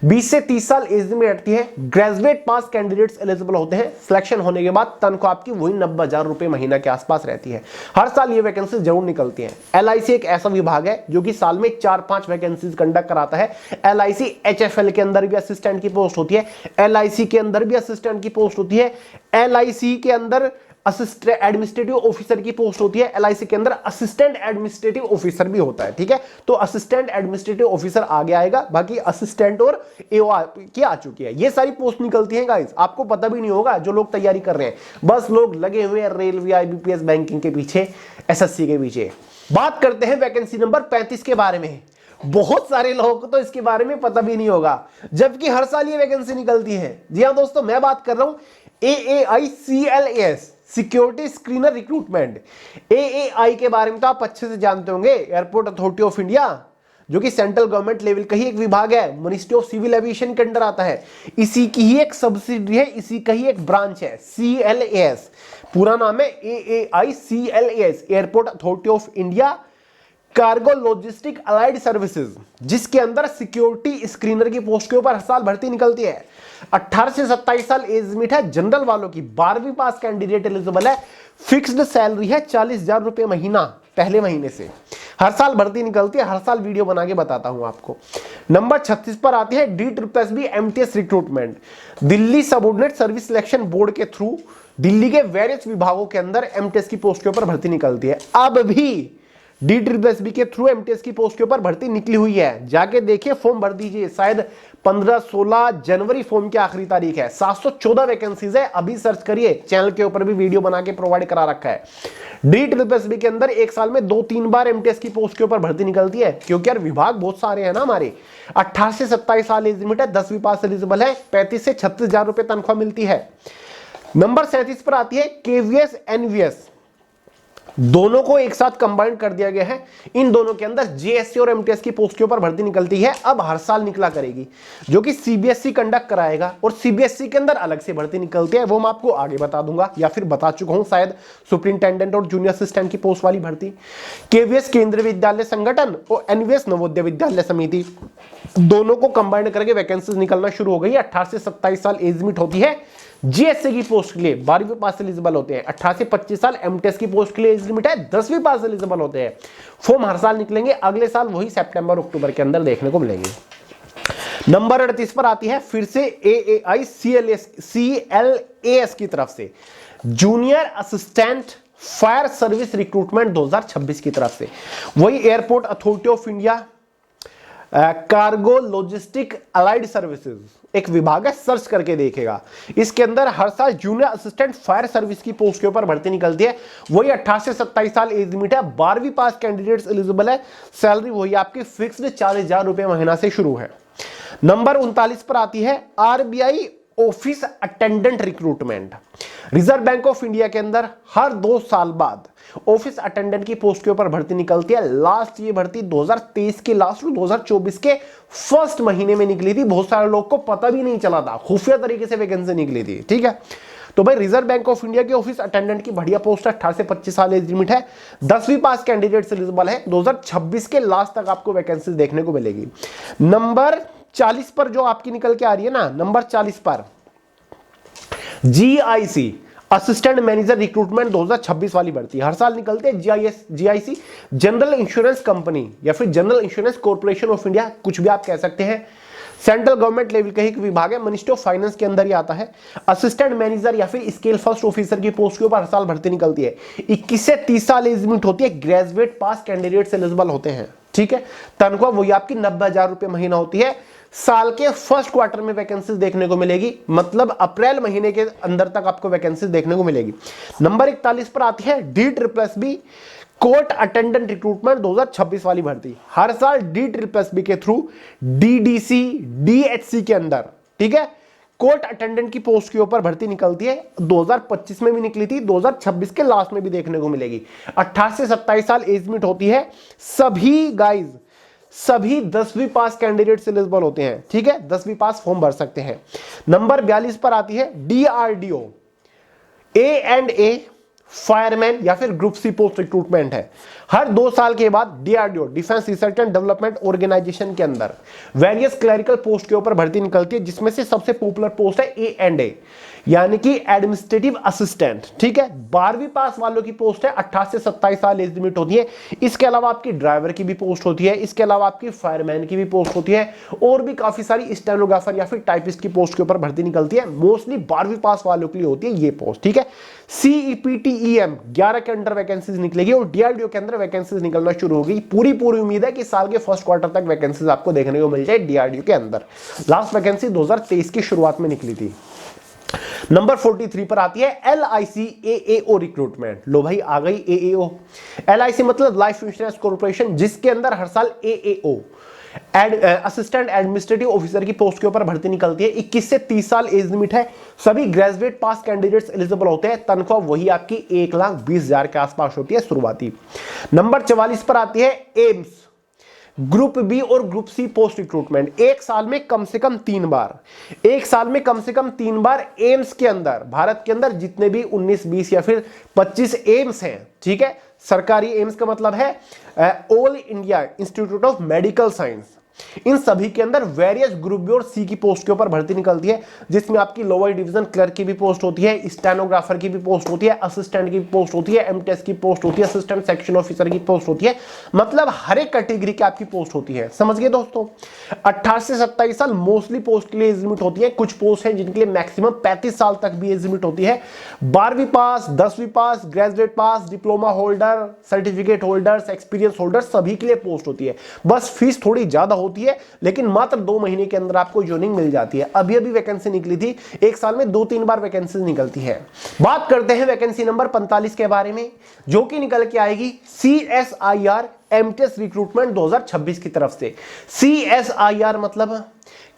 20 से 30 साल एज में रहती है। ग्रेजुएट पास कैंडिडेट्स एलिजिबल होते हैं। सिलेक्शन होने के बाद तनख्वाह आपकी वही 90,000 रुपए महीना के आसपास रहती है। हर साल ये वैकेंसी जरूर निकलती है। एलआईसी एक ऐसा विभाग है जो कि साल में 4-5 वैकेंसीज कंडक्ट कराता है। एलआईसी एचएफएल के अंदर भी असिस्टेंट की पोस्ट होती है। एलआईसी के अंदर भी असिस्टेंट की पोस्ट होती है। एलआईसी के अंदर असिस्टेंट एडमिनिस्ट्रेटिव ऑफिसर की पोस्ट होती है। एलआईसी के अंदर असिस्टेंट एडमिनिस्ट्रेटिव ऑफिसर भी होता है, ठीक है। तो असिस्टेंट एडमिनिस्ट्रेटिव ऑफिसर आगे आएगा, बाकी असिस्टेंट और एओ की आ चुकी है। ये सारी पोस्ट निकलती हैं गाइस, आपको पता भी नहीं होगा जो लोग तैयारी कर रहे हैं। बस लोग लगे हुए हैं रेलवे, आईबीपीएस, बैंकिंग के पीछे, एसएससी के पीछे। बात करते हैं वैकेंसी नंबर 35 के बारे में। बहुत सारे लोगों को तो इसके बारे में पता भी नहीं होगा, जबकि हर साल ये वैकेंसी निकलती है। जी हाँ दोस्तों, मैं बात कर रहा हूं AAICLAS security screener recruitment. AAI के बारे में तो आप अच्छे से जानते होंगे, एयरपोर्ट अथॉरिटी ऑफ इंडिया, जो कि सेंट्रल गवर्नमेंट लेवल का ही एक विभाग है, मिनिस्ट्री ऑफ सिविल एविएशन के अंडर आता है। इसी की ही एक सब्सिडी है, इसी का ही एक ब्रांच है, CLAS, पूरा नाम है AAICLAS, airport authority of India cargo logistic allied services, जिसके अंदर सिक्योरिटी स्क्रीनर की पोस्ट के ऊपर हर साल भर्ती निकलती है। 18 से 27 साल एज लिमिट है जनरल वालों की, 12वीं पास कैंडिडेट एलिजिबल है। फिक्स्ड सैलरी है 40,000 रुपए महीना पहले महीने से। हर साल भर्ती निकलती है, हर साल वीडियो बना के बताता हूं आपको। नंबर 36 पर आती है DSSB MTS recruitment, Delhi subordinate service selection board के थ्रू दिल्ली के वेरियस विभागों के अंदर MTS की पोस्ट के ऊपर भर्ती निकलती है। अब भी DSSB के थ्रू MTS की पोस्ट के ऊपर भर्ती निकली हुई है, जाके देखिए, फॉर्म भर दीजिए। शायद 15-16 जनवरी फॉर्म की आखिरी तारीख है। 714 वैकेंसीज है, अभी सर्च करिए, चैनल के ऊपर भी वीडियो बना के प्रोवाइड करा रखा है। DSSB के अंदर एक साल में 2-3 बार MTS की पोस्ट के ऊपर भर्ती निकलती है, क्योंकि यार विभाग बहुत सारे हैं ना हमारे। 18 से 27 साल एज लिमिट है, 10वीं पास एलिजिबल है, 35 से 36,000 रुपए तनख्वाह मिलती है। नंबर 37 पर आती है KVS NVS, दोनों को एक साथ कंबाइन कर दिया गया है। इन दोनों के अंदर JSC और MTS की पोस्ट के ऊपर भर्ती निकलती है, अब हर साल निकला करेगी, जो कि CBSE कंडक्ट कराएगा, और CBSE के अंदर अलग से भर्ती निकलती है, वो मैं आपको आगे बता दूंगा, या फिर बता चुका हूं शायद, सुपरिंटेंडेंट और जूनियर असिस्टेंट की पोस्ट वाली भर्ती। KVS केंद्रीय विद्यालय संगठन और NVS नवोदय विद्यालय समिति, दोनों को कंबाइन करके वैकेंसीज निकलना शुरू हो गई है। 18 से 27 साल एज लिमिट होती है GSC की पोस्ट के लिए, 12वीं पास एलिजिबल होते हैं। 18 से 25 साल MTS की पोस्ट के लिए एज लिमिट है, 10वीं पास एलिजिबल होते हैं। फॉर्म हर साल निकलेंगे, अगले साल वही सितंबर अक्टूबर के अंदर देखने को मिलेंगे। नंबर 38 पर आती है फिर से AAICLAS की तरफ से junior assistant fire service recruitment 2026 की तरफ से, वही airport authority of India cargo logistic allied services एक विभाग है, सर्च करके देखेगा। इसके अंदर हर साल जूनियर असिस्टेंट फायर सर्विस की पोस्ट के ऊपर भर्ती निकलती है, वही 18 से 27 साल एज लिमिट है, 12वीं पास कैंडिडेट्स एलिजिबल है। सैलरी वही आपकी फिक्स्ड 40,000 रुपए महीना से शुरू है। नंबर 39 पर आती है RBI office attendant recruitment, reserve bank of India के अंदर हर 2 साल बाद ऑफिस अटेंडेंट की पोस्ट के ऊपर भर्ती निकलती है। लास्ट ये भर्ती 2023 के लास्ट और 2024 के फर्स्ट महीने में निकली थी, बहुत सारे लोग को पता भी नहीं चला था, खुफिया तरीके से वैकेंसी निकली थी। ठीक है, तो भाई रिजर्व बैंक ऑफ इंडिया के ऑफिस अटेंडेंट की बढ़िया पोस्ट है, 18 से 25 साल एज लिमिट है, 10वीं पास कैंडिडेट एलिजिबल है। 2026 के लास्ट तक आपको वैकेंसी देखने को मिलेगी। नंबर 40 पर जो आपकी निकल के आ रही है ना, नंबर 40 पर GIC असिस्टेंट मैनेजर रिक्रूटमेंट 2026 वाली भर्ती हर साल निकलते हैं। GIC जनरल इंश्योरेंस कंपनी या फिर general insurance corporation of India, कुछ भी आप कह सकते हैं, सेंट्रल गवर्नमेंट लेवल का एक विभाग है, मिनिस्ट्री ऑफ फाइनेंस के अंदर ही आता है। असिस्टेंट मैनेजर या फिर स्केल फर्स्ट ऑफिसर की पोस्ट के ऊपर हर साल भर्ती निकलती है। 21 से 30 साल एज लिमिट होती है, ग्रेजुएट पास कैंडिडेट एलिजिबल होते हैं। ठीक है, तनख्वाह वही आपकी 90,000 रुपए महीना होती है। साल के फर्स्ट क्वार्टर में वैकेंसीज देखने को मिलेगी, मतलब अप्रैल महीने के अंदर तक आपको वैकेंसीज देखने को मिलेगी। नंबर 41 पर आती है DSSB कोर्ट अटेंडेंट रिक्रूटमेंट 2026 वाली भर्ती, हर साल DSSB के थ्रू DDC DHC के अंदर, ठीक है, कोर्ट अटेंडेंट की पोस्ट के ऊपर भर्ती निकलती है। 2025 में भी निकली थी, 2026 के लास्ट में भी देखने को मिलेगी। 18 से 27 साल एज लिमिट होती है। सभी गाइज, सभी 10वीं पास कैंडिडेट एलिजिबल होते हैं। ठीक है, 10वीं पास फॉर्म भर सकते हैं। नंबर 42 पर आती है DRDO A&A फायरमैन या फिर ग्रुप C पोस्ट रिक्रूटमेंट है। हर 2 साल के बाद DRDO defence research and development organisation के अंदर वेरियस क्लरिकल पोस्ट के ऊपर भर्ती निकलती है, जिसमें से सबसे पॉपुलर पोस्ट है A&A यानी कि एडमिनिस्ट्रेटिव असिस्टेंट। ठीक है, 12वीं पास वालों की पोस्ट है, 18 से 27 साल एज लिमिट होती है। इसके अलावा आपकी ड्राइवर की भी पोस्ट होती है, इसके अलावा आपकी फायरमैन की भी पोस्ट होती है, और भी काफी सारी स्टेनोग्राफर या फिर टाइपिस्ट की पोस्ट के ऊपर भर्ती निकलती है। मोस्टली 12वीं पास वालों के लिए होती है ये पोस्ट। ठीक है, CEPTEM 11 के अंदर वैकेंसीज निकलेगी और DRDO के अंदर वैकेंसीज निकलना शुरू हो गई। पूरी उम्मीद है कि साल के फर्स्ट क्वार्टर तक वैकेंसीज आपको देखने को मिल जाए DRDO के अंदर। लास्ट वैकेंसी 2023 की शुरुआत में निकली थी। नंबर 43 पर आती है LIC AAO रिक्रूटमेंट। लो भाई, आ गई AAO। LIC मतलब लाइफ इंश्योरेंस कॉर्पोरेशन, जिसके अंदर हर साल AAO असिस्टेंट एडमिनिस्ट्रेटिव ऑफिसर की पोस्ट के ऊपर भर्ती निकलती है। 21 से 30 साल एज लिमिट है। सभी ग्रेजुएट पास कैंडिडेट्स एलिजिबल होते हैं। तनख्वाह वही आपकी 1,20,000 के आसपास होती है शुरुआती। नंबर 44 पर आती है एम्स ग्रुप बी और ग्रुप सी पोस्ट रिक्रूटमेंट एक साल में कम से कम 3 बार, एक साल में कम से कम 3 बार एम्स के अंदर, भारत के अंदर जितने भी 19, 20 या फिर 25 एम्स हैं, ठीक है, सरकारी एम्स का मतलब है All India Institute of Medical Science, इन सभी के अंदर वेरियस ग्रुप बी और सी की पोस्ट के ऊपर भर्ती निकलती है, जिसमें आपकी लोअर डिवीजन क्लर्क की भी पोस्ट होती है, स्टेनोग्राफर की भी पोस्ट होती है, असिस्टेंट की भी पोस्ट होती है, एमटेस की पोस्ट होती है, असिस्टेंट सेक्शन ऑफिसर की पोस्ट होती है, मतलब हर एक कैटेगरी की आपकी पोस्ट होती है। समझ गए दोस्तों। 18 से 27 साल मोस्टली पोस्ट के लिए एज लिमिट होती है, कुछ पोस्ट हैं जिनके लिए मैक्सिमम 35 साल तक भी एज लिमिट होती है। 12वीं पास, 10वीं pass, graduate pass, diploma holder, certificate holders, experience holder सभी के लिए पोस्ट होती है। बस फीस थोड़ी ज्यादा होती है, लेकिन मात्र 2 महीने के अंदर आपको ज्वाइनिंग मिल जाती है। अभी अभी वैकेंसी निकली थी, एक साल में 2-3 बार वैकेंसी निकलती है। बात करते हैं वैकेंसी नंबर 45 के बारे में, जो कि निकल के आएगी CSIR एमटेस रिक्रूटमेंट 2026 की तरफ से। CSIR मतलब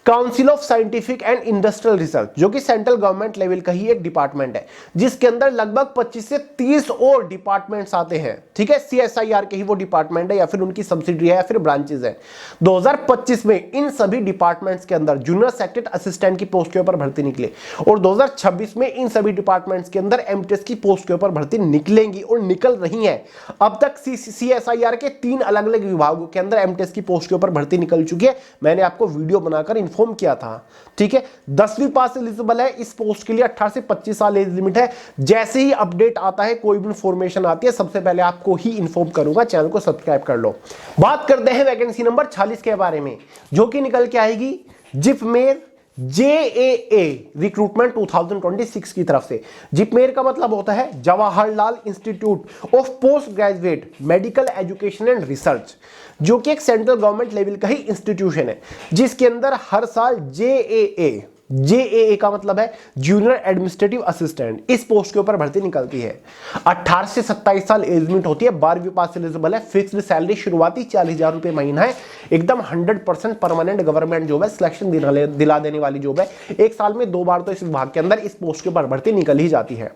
council of scientific and industrial research, जो कि सेंट्रल गवर्नमेंट लेवल का ही एक डिपार्टमेंट है, जिसके अंदर लगभग 25 से 30 और डिपार्टमेंट्स आते हैं, ठीक है। CSIR के ही वो डिपार्टमेंट है या फिर उनकी सब्सिडी है या फिर ब्रांचेस है। 2025 में इन सभी डिपार्टमेंट्स के अंदर जूनियर सेक्रेटरी असिस्टेंट की पोस्ट के ऊपर भर्ती निकले, और 2026 में इन सभी डिपार्टमेंट्स के अंदर एमटेस की पोस्ट के ऊपर भर्ती निकलेंगी और निकल रही है। अब तक CSIR के 3 अलग अलग विभागों के अंदर एमटेस की पोस्ट के ऊपर भर्ती निकल चुकी है, मैंने आपको वीडियो बनाकर इन्फॉर्म किया था, ठीक है। 10वीं पास एलिजिबल है इस पोस्ट के लिए, 18 से 25 साल एज लिमिट है। जैसे ही अपडेट आता है, कोई भी इंफॉर्मेशन आती है, सबसे पहले आपको ही इन्फॉर्म करूंगा, चैनल को सब्सक्राइब कर लो। बात करते हैं वैकेंसी नंबर 46 के बारे में, जो कि निकल के आएगी जिपमेर JAA रिक्रूटमेंट 2026 की तरफ से। जिपमेर का मतलब होता है Jawaharlal institute of post graduate medical education and research, जो कि एक सेंट्रल गवर्नमेंट लेवल का ही इंस्टीट्यूशन है, जिसके अंदर हर साल JAA का मतलब है जूनियर एडमिनिस्ट्रेटिव असिस्टेंट, इस पोस्ट के ऊपर भर्ती निकलती है। 18 से 27 साल एज लिमिट होती है, 12वीं पास एलिजिबल है, फिक्स्ड सैलरी शुरुआती 40,000 रुपए महीना है, एकदम 100% परमानेंट गवर्नमेंट जॉब है, सिलेक्शन दिला देने वाली जॉब है। एक साल में 2 बार तो इस विभाग के अंदर इस पोस्ट के ऊपर भर्ती निकल ही जाती है।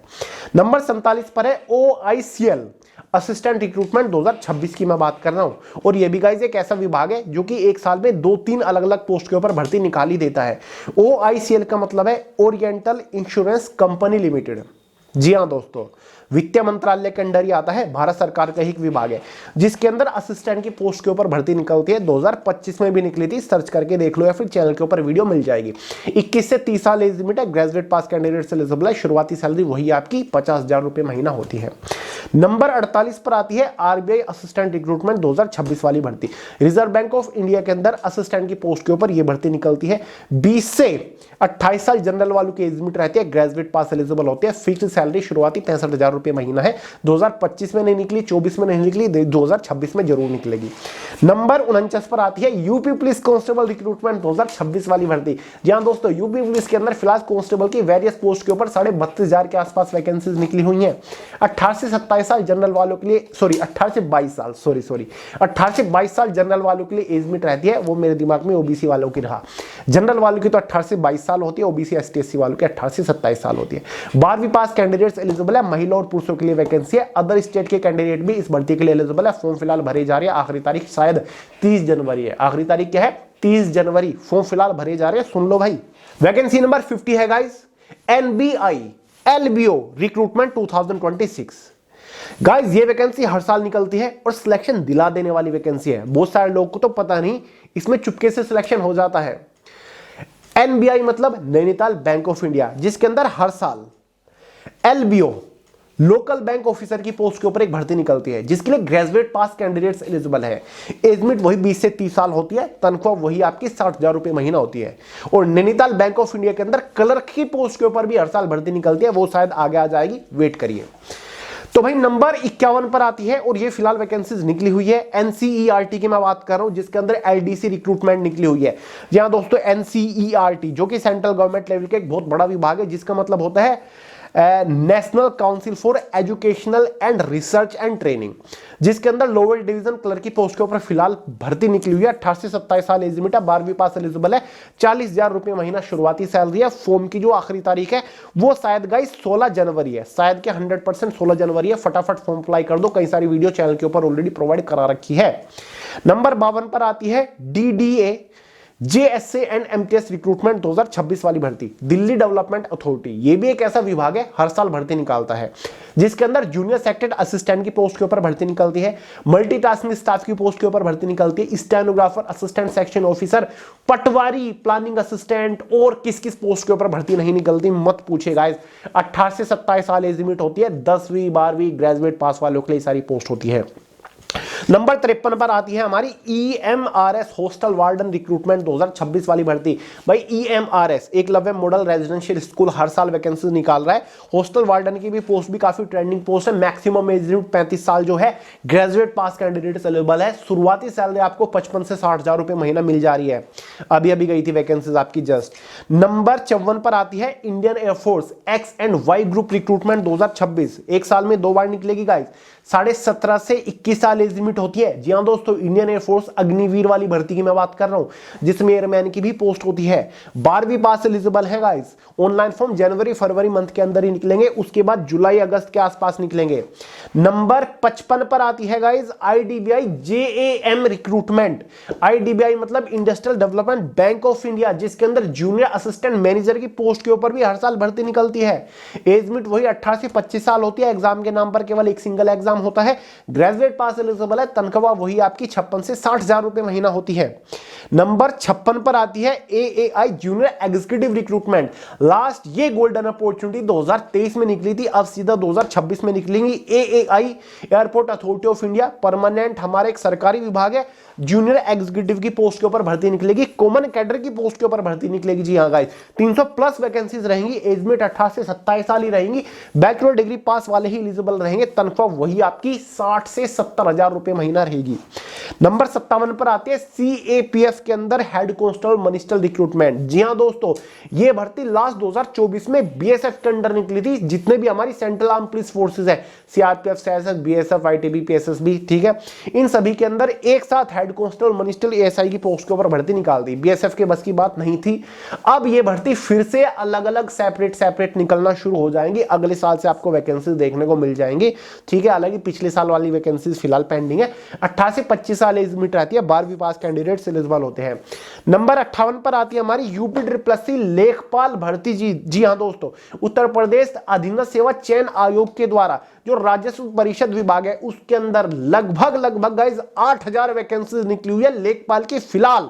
नंबर 47 पर है OICL असिस्टेंट रिक्रूटमेंट 2026 की मैं बात कर रहा हूं, और ये भी गाइस एक ऐसा विभाग है जो कि एक साल में 2-3 अलग अलग पोस्ट के ऊपर भर्ती निकाल ही देता है। OICL का मतलब है ओरिएंटल इंश्योरेंस कंपनी लिमिटेड। जी हां दोस्तों, वित्त मंत्रालय के अंडर ही आता है, भारत सरकार का ही एक विभाग है, जिसके अंदर असिस्टेंट की पोस्ट के ऊपर भर्ती निकलती है। 2025 में भी निकली थी, सर्च करके देख लो या फिर चैनल के ऊपर वीडियो मिल जाएगी। 21 से 30 साल एज लिमिट है, ग्रेजुएट पास कैंडिडेट से एलिजिबल है, शुरुआती सैलरी वही आपकी 50,000 रुपए महीना होती है। नंबर 48 पर आती है RBI असिस्टेंट रिक्रूटमेंट 2026 वाली भर्ती। रिजर्व बैंक ऑफ इंडिया के अंदर असिस्टेंट की पोस्ट के ऊपर यह भर्ती निकलती है। 20 से 28 साल जनरल वालों की एज लिमिट रहती है, ग्रेजुएट पास एलिजिबल होते हैं, फिक्स्ड सैलरी शुरुआती 65,000 रुपए महीना है। 2025 में नहीं निकली, 24 में नहीं निकली, 2026 में जरूर निकलेगी। नंबर 49 पर आती है यूपी पुलिस कांस्टेबल रिक्रूटमेंट 2026 वाली भर्ती। जी हां दोस्तों, यूपी पुलिस के अंदर फिलहाल कांस्टेबल की वेरियस पोस्ट के ऊपर 32,500 के आसपास वैकेंसीज निकली हुई हैं। 18 से 27 साल जनरल वालों के लिए, 18 से 22 साल 18 से 22 साल जनरल वालों के लिए एज लिमिट रहती है, वो मेरे दिमाग में ओबीसी वालों की रहा। जनरल वालों की तो 18 से 22 साल होती है, ओबीसी ST/SC वालों की 18 से 27 साल होती है। 12वीं पास कैंडिडेट्स एलिजिबल है, महिला और पुरुषों के लिए वैकेंसी है। अदर स्टेट के कैंडिडेट भी इस भर्ती के लिए एलिजिबल है। फॉर्म फिलहाल भरे जा रहे हैं, आखिरी तारीख शायद 30 जनवरी है। आखिरी तारीख क्या है? 30 जनवरी। फॉर्म फिलहाल भरे जा रहे हैं, सुन लो भाई। वैकेंसी नंबर 50 है guys, NBI LBO recruitment 2026। Guys ये वैकेंसी हर साल निकलती है और सिलेक्शन दिला देने वाली वैकेंसी है। बहुत सारे लोगों को तो पता नहीं, इसमें चुपके से सिलेक्शन हो जाता है। NBI मतलब नैनीताल बैंक ऑफ इंडिया, जिसके अंदर हर साल LBO लोकल बैंक ऑफिसर की पोस्ट के ऊपर एक भर्ती निकलती है, जिसके लिए ग्रेजुएट पास कैंडिडेट्स एलिजिबल है। एज लिमिट वही 20 से 30 साल होती है, तनख्वाह वही आपकी 60,000 रुपए महीना होती है। और नैनीताल बैंक ऑफ इंडिया के अंदर क्लर्क की पोस्ट के ऊपर भी हर साल भर्ती निकलती है, वो शायद आगे आ जाएगी, वेट करिए। तो भाई नंबर 51 पर आती है, और ये फिलहाल वैकेंसीज निकली हुई है। NCERT की मैं बात कर रहा हूं, जिसके अंदर LDC रिक्रूटमेंट निकली हुई है। जहां दोस्तों NCERT जो कि सेंट्रल गवर्नमेंट लेवल का एक बहुत बड़ा विभाग है, जिसका मतलब होता है national council for educational and research and training, जिसके अंदर लोअर डिवीजन क्लर्क की पोस्ट के ऊपर फिलहाल भर्ती निकली हुई है। 18 से 27 साल एज लिमिट है, 12वीं पास एलिजिबल है, 40,000 रुपए महीना शुरुआती सैलरी है। फॉर्म की जो आखिरी तारीख है वो शायद गाइस 16 जनवरी है, शायद के 100% 16 जनवरी है। फटाफट फॉर्म अप्लाई कर दो, कई सारी वीडियो चैनल के ऊपर ऑलरेडी प्रोवाइड करा रखी है। नंबर 52 पर आती है DDA JSA and MTS recruitment 2026 वाली भर्ती, दिल्ली डेवलपमेंट अथॉरिटी। ये भी एक ऐसा विभाग है हर साल भर्ती निकालता है, जिसके अंदर जूनियर सेक्रेटरी असिस्टेंट की पोस्ट के ऊपर भर्ती निकलती है, मल्टीटास्किंग स्टाफ की पोस्ट के ऊपर भर्ती निकलती है, स्टेनोग्राफर, असिस्टेंट सेक्शन ऑफिसर, पटवारी, प्लानिंग असिस्टेंट और किस किस पोस्ट के ऊपर भर्ती नहीं निकलती मत पूछे गाइस। 18 से 27 साल एज लिमिट होती है, 10वीं 12वीं ग्रेजुएट पास वालों के लिए सारी पोस्ट होती है। नंबर 53 पर आती है हमारी EMRS हॉस्टल वार्डन रिक्रूटमेंट 2026 वाली भर्ती। भाई EMRS Eklavya model residential school हर साल वैकेंसी निकाल रहा है। हॉस्टल वार्डन की भी पोस्ट भी काफी ट्रेंडिंग पोस्ट है। मैक्सिमम एज लिमिट 35 साल जो है, ग्रेजुएट पास कैंडिडेट अवेलेबल है। शुरुआती सैलरी आपको 55 से 60 हजार रुपए महीना मिल जा रही है। अभी अभी गई थी वैकेंसीज आपकी जस्ट। नंबर 54 पर आती है Indian air force X and Y group recruitment 2026। एक साल में 2 बार निकलेगी गाइस। 17.5 से 21 साल एज लिमिट होती है। जी हाँ दोस्तों, इंडियन एयरफोर्स अग्निवीर वाली भर्ती की मैं बात कर रहा हूं, जिसमें एयरमैन की भी पोस्ट होती है। 12वीं पास एलिजिबल है गाइस। ऑनलाइन फॉर्म जनवरी फरवरी मंथ के अंदर ही निकलेंगे, उसके बाद जुलाई अगस्त के आसपास निकलेंगे। नंबर 55 पर आती है guys IDBI JAM recruitment. IDBI मतलब industrial development bank of India, जिसके अंदर जूनियर असिस्टेंट मैनेजर की पोस्ट के ऊपर भी हर साल भर्ती निकलती है। एज लिमिट वही 18 से 25 साल होती है। एग्जाम के नाम पर केवल एक सिंगल एग्जाम होता है। ग्रेजुएट पास एलिजिबल है। तनख्वाह वही आपकी 56 से 60 हजार रुपए महीना होती है। नंबर 56 पर आती है AAI junior executive recruitment. Last ये गोल्डन अपॉर्चुनिटी 2023 में निकली थी, अब सीधा 2026 में निकलेंगी। AAI airport authority of India permanent हमारा एक सरकारी विभाग है। जूनियर एग्जीक्यूटिव की पोस्ट के ऊपर भर्ती निकलेगी। कॉमन कैडर की पोस्ट के ऊपर भर्ती निकलेगी। जी हाँ गाइस, 300 प्लस वैकेंसीज रहेंगी। एज लिमिट 18 से 27 साल ही रहेंगी। बैचलर डिग्री पास वाले ही एलिजिबल रहेंगे। तनख्वाह वही आपकी 60 से 70 हजार रुपए महीना रहेगी। नंबर 57 पर आते हैं CAPF के अंदर हेड कांस्टेबल मनिस्टर रिक्रूटमेंट। जी हाँ दोस्तों, ये भर्ती लास्ट 2024 में BSF के अंडर निकली थी। जितने भी हमारी सेंट्रल आर्म पुलिस फोर्सेज है, CRPF, CSF, BSF, ITB, PSSB, ठीक है, इन सभी के अंदर एक साथ हेड कांस्टेबल मनिस्टर ASI की पोस्ट के ऊपर भर्ती निकाल दी। BSF के बस की बात नहीं थी। अब ये भर्ती फिर से अलग अलग सेपरेट निकलना शुरू हो जाएंगी। अगले साल से आपको वैकेंसी देखने को मिल जाएंगी, ठीक है। हालांकि पिछले साल वाली वैकेंसी फिलहाल पेंडिंग है। 18 से 25 साल एज लिमिट रहती है। 12वीं पास कैंडिडेट एलिजिबल होते हैं। नंबर 58 पर आती है हमारी UPSSC लेखपाल भर्ती। जी हाँ दोस्तों, उत्तर प्रदेश अधीनस्थ सेवा चयन आयोग के द्वारा जो राजस्व परिषद विभाग है, उसके अंदर लगभग गाइस 8000 वैकेंसी निकली हुई है लेखपाल की। फिलहाल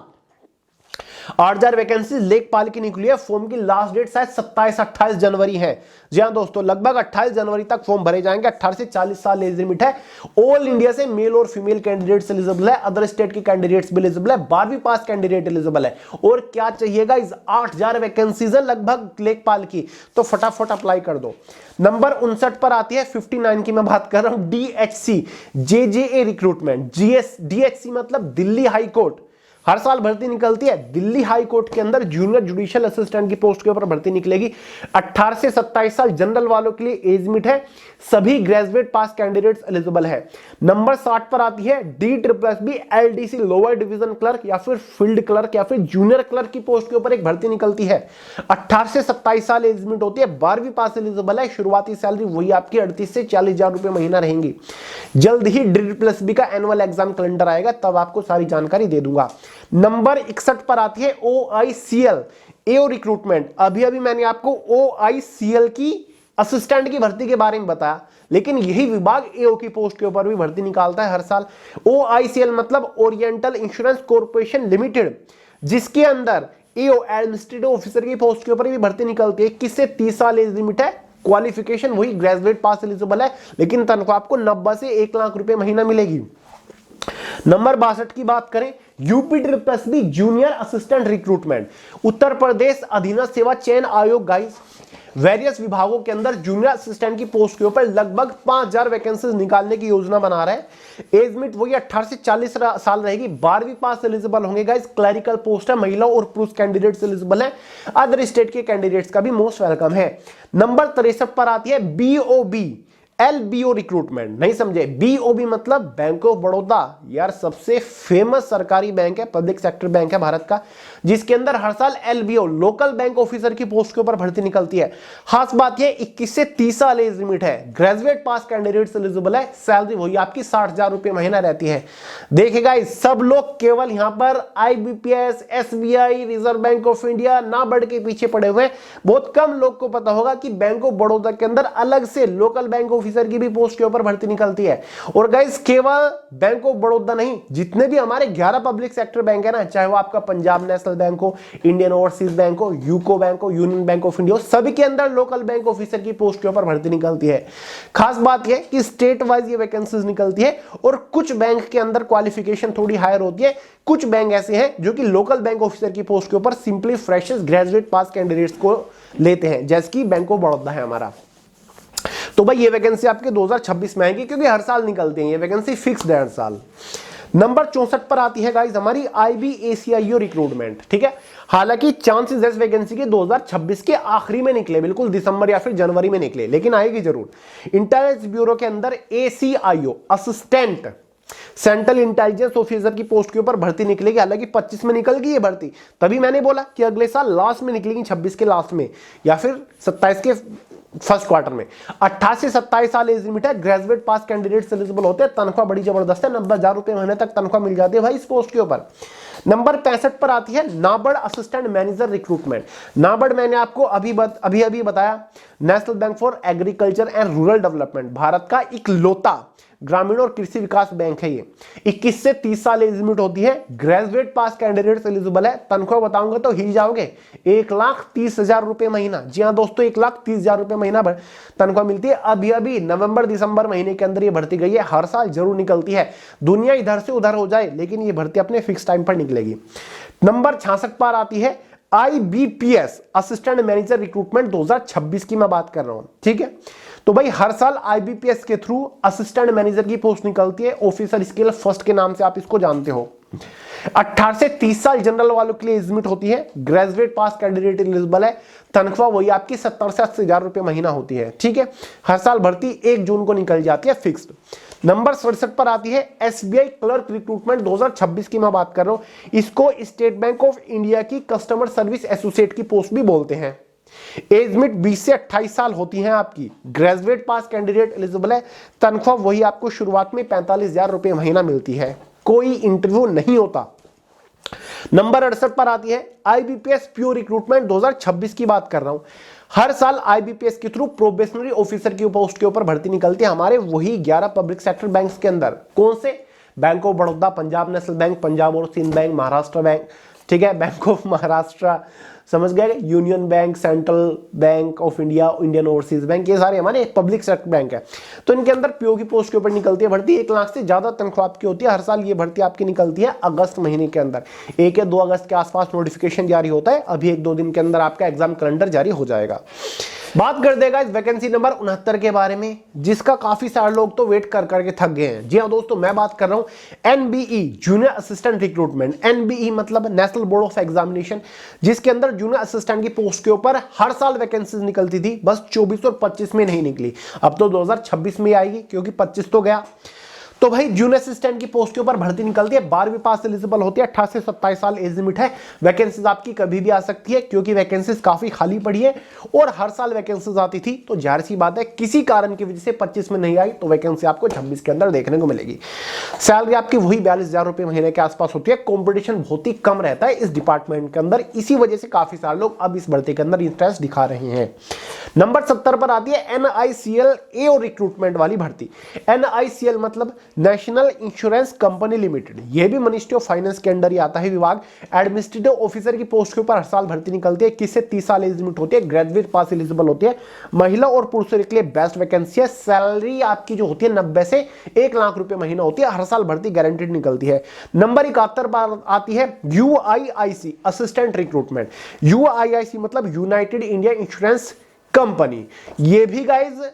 8000 वैकेंसी लेखपाल की निकली है। फॉर्म की लास्ट डेट शायद 27-28 जनवरी है। जी हाँ दोस्तों, लगभग 28 जनवरी तक फॉर्म भरे जाएंगे। 18 से 40 साल एज लिमिट है। ऑल इंडिया से मेल और फीमेल कैंडिडेट्स एलिजिबल है। अदर स्टेट के कैंडिडेट्स भी एलिजिबल है। 12वीं पास कैंडिडेट एलिजिबल है। और क्या चाहिएगा, इस 8000 वैकेंसीज है लगभग लेखपाल की, तो फटाफट अप्लाई कर दो। नंबर 59 पर आती है 59 की मैं बात कर रहा हूं, DHC JJA रिक्रूटमेंट। DHC मतलब दिल्ली हाई कोर्ट। हर साल भर्ती निकलती है। दिल्ली हाई कोर्ट के अंदर जूनियर जुडिशियल असिस्टेंट की पोस्ट के ऊपर भर्ती निकलेगी। 18 से 27 साल जनरल वालों के लिए एज लिमिट है। सभी ग्रेजुएट पास कैंडिडेट्स एलिजिबल है। नंबर 60 पर आती है DSSB LDC lower division clerk या फिर फील्ड क्लर्क या फिर जूनियर क्लर्क की पोस्ट के ऊपर एक भर्ती निकलती है। 18 से 27 साल एज लिमिट होती है। 12वीं पास एलिजिबल है। शुरुआती सैलरी वही आपकी 38 से 40 हजार रुपए महीना रहेंगी। जल्द ही DSSB का एनुअल एग्जाम कैलेंडर आएगा, तब आपको सारी जानकारी दे दूंगा। नंबर 61 पर आती है OICL AO रिक्रूटमेंट। अभी मैंने आपको OICL की असिस्टेंट की भर्ती के बारे में बताया, लेकिन यही विभाग AO की पोस्ट के ऊपर भी भर्ती निकालता है हर साल। OICL मतलब ओरिएंटल इंश्योरेंस कॉर्पोरेशन लिमिटेड, जिसके अंदर AO एडमिनिस्ट्रेटिव ऑफिसर की पोस्ट के ऊपर भी भर्ती निकलती है। 21 से 30 साल एज लिमिट है। क्वालिफिकेशन वही ग्रेजुएट पास एलिजिबल है, लेकिन तनख्वाह आपको 90 से 1 लाख रुपए महीना मिलेगी। नंबर 62 की बात करें, UPSSB junior assistant recruitment. Uttar Pradesh अधीनस्थ सेवा चयन आयोग गाइस वेरियस विभागों के अंदर जूनियर असिस्टेंट की पोस्ट के ऊपर लगभग 5000 वैकेंसीज निकालने की योजना बना रहा है। एज लिमिट वही 18 से 40 साल रहेगी। 12वीं पास एलिजिबल होंगे गाइस। क्लरिकल पोस्ट है, महिला और पुरुष कैंडिडेट्स एलिजिबल है। अदर स्टेट के कैंडिडेट्स का भी मोस्ट वेलकम है। नंबर 63 पर आती है BOB LBO रिक्रूटमेंट, नहीं समझे? BOB मतलब बैंक ऑफ बड़ौदा, यार सबसे फेमस सरकारी बैंक है, पब्लिक सेक्टर बैंक है भारत का, जिसके अंदर हर साल LBO लोकल बैंक ऑफिसर की पोस्ट के ऊपर भर्ती निकलती है। खास बात यह 21 से 30 साल एज लिमिट है, ग्रेजुएट पास कैंडिडेट्स एलिजिबल है, सैलरी वही आपकी 60,000 रुपए महीना रहती है। देखिएगा सब लोग केवल यहां पर IBPS, SBI, reserve bank of India ना बढ़ के पीछे पड़े हुए हैं। बहुत कम लोग को पता होगा कि बैंक ऑफ बड़ौदा के अंदर अलग से लोकल बैंक ऑफिसर की भी पोस्ट के ऊपर भर्ती निकलती है। और गाइस केवल बैंक ऑफ बड़ौदा नहीं, जितने भी हमारे 11 पब्लिक सेक्टर बैंक है ना, चाहे वो आपका पंजाब नेशनल बैंक हो, इंडियन ओवरसीज बैंक हो, यूको बैंक हो, यूनियन बैंक ऑफ इंडिया हो, सभी के अंदर लोकल बैंक ऑफिसर की पोस्ट के ऊपर भर्ती निकलती है। खास बात यह कि स्टेट वाइज ये वैकेंसीज निकलती है और कुछ बैंक के अंदर क्वालिफिकेशन थोड़ी हायर होती है। कुछ बैंक ऐसे हैं जो कि लोकल बैंक ऑफिसर की पोस्ट के ऊपर सिंपली फ्रेशर्स ग्रेजुएट पास कैंडिडेट्स को लेते हैं, जैसे कि बैंक ऑफ बड़ौदा है हमारा। तो भाई ये वैकेंसी आपके 2026 में आएगी, क्योंकि हर साल निकलती है ये वैकेंसी, फिक्स्ड है हर साल। नंबर 64 पर आती है गाइस हमारी IBACIO रिक्रूटमेंट, ठीक है। हालांकि चांसेस इस वैकेंसी के 2026 के आखिरी में निकले, बिल्कुल दिसंबर या फिर जनवरी में निकले, लेकिन आएगी जरूर। इंटेलिजेंस ब्यूरो के अंदर ACIO assistant central intelligence officer की पोस्ट के ऊपर भर्ती निकलेगी। हालांकि 25 में निकल गई ये भर्ती, तभी मैंने बोला कि अगले साल लास्ट में निकलेगी, 26 के लास्ट में या फिर 27 के फर्स्ट क्वार्टर में। 28 से 27 साल एज लिमिट है, ग्रेजुएट पास कैंडिडेट्स एलिजिबल होते हैं, तनख्वाह बड़ी जबरदस्त है, 90,000 रुपए महीने तक तनख्वाह मिल जाती है भाई इस पोस्ट के ऊपर। नंबर 65 पर आती है NABARD assistant manager recruitment. NABARD मैंने आपको अभी बताया, national bank for agriculture and rural development, Bharat का इकलौता ग्रामीण और कृषि विकास बैंक है ये। 21 से 30 साल एज लिमिट होती है, ग्रेजुएट पास कैंडिडेट्स एलिजिबल है। तनख्वाह बताऊंगा तो हिल जाओगे, 1,30,000 रुपए महीना। जी हाँ दोस्तों, 1,30,000 रुपए महीना तनख्वाह मिलती है। अभी अभी नवंबर दिसंबर महीने के अंदर ये भर्ती गई है, हर साल जरूर निकलती है। दुनिया इधर से उधर हो जाए, लेकिन ये भर्ती अपने फिक्स टाइम पर निकलेगी। नंबर 66 पर आती है IBPS असिस्टेंट मैनेजर रिक्रूटमेंट 2026 की मैं बात कर रहा हूं, ठीक है। तो भाई हर साल IBPS के थ्रू असिस्टेंट मैनेजर की पोस्ट निकलती है, ऑफिसर स्केल फर्स्ट के नाम से आप इसको जानते हो। 18 से 30 साल जनरल वालों के लिए एज लिमिट होती है, ग्रेजुएट पास कैंडिडेट एलिजिबल है। तनख्वाह वही आपकी 70 से 80,000 रुपए महीना होती है, ठीक है। हर साल भर्ती 1 जून को निकल जाती है, फिक्स्ड। नंबर 67 पर आती है SBI क्लर्क रिक्रूटमेंट 2026 की मैं बात कर रहा हूं। इसको स्टेट बैंक ऑफ इंडिया की कस्टमर सर्विस एसोसिएट की पोस्ट भी बोलते हैं। एज लिमिट 20 से 28 साल होती है आपकी, ग्रेजुएट पास कैंडिडेट एलिजिबल है। तनख्वाह वही आपको शुरुआत में 45,000 रुपए महीना मिलती है, कोई इंटरव्यू नहीं होता। नंबर 68 पर आती है IBPS प्योर रिक्रूटमेंट 2026 की बात कर रहा हूं। हर साल IBPS के थ्रू प्रोबेशनरी ऑफिसर की पोस्ट के ऊपर भर्ती निकलती है हमारे वही 11 पब्लिक सेक्टर बैंक्स के अंदर। कौन से? Bank of Baroda, Punjab national bank, Punjab और सिंध बैंक, महाराष्ट्र बैंक, ठीक है, बैंक ऑफ महाराष्ट्र, समझ गए, union bank, central bank of India, Indian overseas bank, ये सारे हमारे पब्लिक सेक्टर बैंक है। तो इनके अंदर पीओ की पोस्ट के ऊपर निकलती है भर्ती। 1 लाख से ज्यादा तनख्वाह आपकी होती है। हर साल ये भर्ती आपकी निकलती है अगस्त महीने के अंदर। 1 या 2 अगस्त के आसपास नोटिफिकेशन जारी होता है। अभी 1-2 दिन के अंदर आपका एग्जाम कैलेंडर जारी हो जाएगा। बात कर देगा इस वैकेंसी नंबर 69 के बारे में, जिसका काफी सारे लोग तो वेट कर करके थक गए हैं। जी हाँ दोस्तों, मैं बात कर रहा हूं NBE junior assistant recruitment. NBE मतलब नेशनल बोर्ड ऑफ एग्जामिनेशन, जिसके अंदर जूनियर असिस्टेंट की पोस्ट के ऊपर हर साल वैकेंसीज निकलती थी, बस 24 और 25 में नहीं निकली। अब तो 2026 में आएगी, क्योंकि 25 तो गया। तो भाई जूनियर असिस्टेंट की पोस्ट के ऊपर भर्ती निकलती है, 12वीं पास एलिजिबल होती है, 18 से 27 साल एज लिमिट है। वैकेंसीज आपकी कभी भी आ सकती है, क्योंकि वैकेंसीज काफी खाली पड़ी है और हर साल वैकेंसीज आती थी। तो जाहिर सी बात है, किसी कारण की वजह से 25 में नहीं आई, तो वैकेंसी आपको 26 के अंदर देखने को मिलेगी। सैलरी आपकी वही 42,000 रुपए महीने के आसपास होती है। कॉम्पिटिशन बहुत ही कम रहता है इस डिपार्टमेंट के अंदर, इसी वजह से काफी सारे लोग अब इस भर्ती के अंदर इंटरेस्ट दिखा रहे हैं। नंबर 70 पर आती है NICL AO रिक्रूटमेंट वाली भर्ती। NICL मतलब नेशनल इंश्योरेंस कंपनी लिमिटेड, यह भी मिनिस्ट्री ऑफ फाइनेंस के अंडर ही आता है विभाग। एडमिनिस्ट्रेटिव ऑफिसर की पोस्ट के ऊपर हर साल भर्ती निकलती है। 21 से 30 साल एज लिमिट होती है, ग्रेजुएट पास एलिजिबल होती है। महिला और पुरुषों के लिए बेस्ट वैकेंसी है। सैलरी आपकी जो होती है 90 से 1 लाख रुपए महीना होती है। हर साल भर्ती गारंटीड निकलती है। नंबर 71 पर आती है UIIC असिस्टेंट रिक्रूटमेंट। UIIC मतलब यूनाइटेड इंडिया इंश्योरेंस कंपनी। ये भी गाइज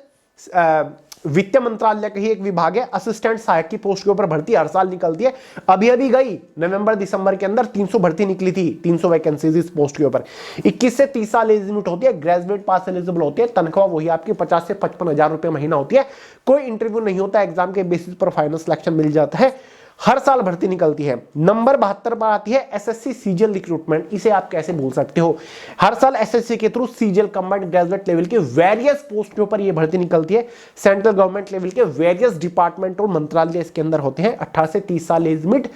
वित्त मंत्रालय का ही एक विभाग है। असिस्टेंट सहायक की पोस्ट के ऊपर भर्ती हर साल निकलती है। अभी अभी गई नवंबर दिसंबर के अंदर 300 भर्ती निकली थी, 300 वैकेंसीज इस पोस्ट के ऊपर। 21 से 30 साल एज लिमिट होती है, ग्रेजुएट पास एलिजिबल होती है, तनख्वाह वही आपकी 50 से 55 हजार रुपए महीना होती है। कोई इंटरव्यू नहीं होता, एग्जाम के बेसिस पर फाइनल सिलेक्शन मिल जाता है। हर साल भर्ती निकलती है। नंबर 72 पर आती है एसएससी सीजीएल रिक्रूटमेंट। इसे आप कैसे भूल सकते हो, हर साल एसएससी के through CGL combined graduate level के वेरियस पोस्ट के ऊपर यह भर्ती निकलती है। सेंट्रल गवर्नमेंट लेवल के वेरियस डिपार्टमेंट और मंत्रालय इसके अंदर होते हैं। 18 से 30 साल एज लिमिट,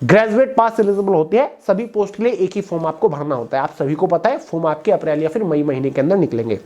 ग्रेजुएट पास एलिजिबल होते हैं। सभी पोस्ट के लिए एक ही फॉर्म आपको भरना होता है। आप सभी को पता है, फॉर्म आपके अप्रैल या फिर मई महीने के अंदर निकलेंगे।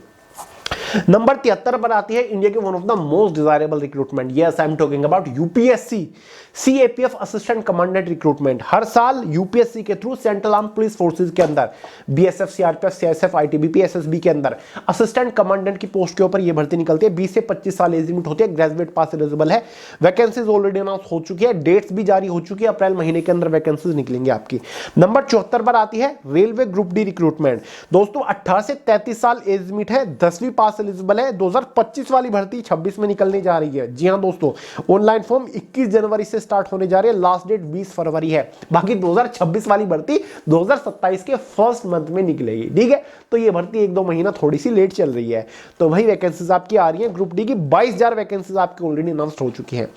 नंबर 73 पर आती है इंडिया के one of the most desirable recruitment, yes I am talking about UPSC CAPF assistant commandant recruitment. हर साल यूपीएससी के through central arm police forces के अंदर BSF, CRPF, CSF, ITBP, SSB के अंदर असिस्टेंट कमांडेंट की पोस्ट के ऊपर यह भर्ती निकलती है। 20 से 25 साल एज लिमिट होती है, ग्रेजुएट पास एलिजिबल है। वैकेंसीज ऑलरेडी अनाउंस हो चुकी है, डेट्स भी जारी हो चुकी है, अप्रैल महीने के अंदर वैकेंसीज निकलेंगे आपकी। नंबर 74 पर आती है रेलवे ग्रुप डी रिक्रूटमेंट। दोस्तों 18 से 33 साल एज लिमिट है, 10वीं पास एलिजिबल है। 2025 वाली भर्ती 26 में निकलने जा रही है। जी हां दोस्तों, ऑनलाइन फॉर्म 21 जनवरी से स्टार्ट होने जा रहे हैं, लास्ट डेट 20 फरवरी है। बाकी 2026 वाली भर्ती 2027 के फर्स्ट मंथ में निकलेगी, ठीक है। तो ये भर्ती 1-2 महीना थोड़ी सी लेट चल रही है। तो वही वैकेंसीज आपकी आ रही है। ग्रुप डी की 22,000 वैकेंसीज आपकी ऑलरेडी अनाउंस हो चुकी है।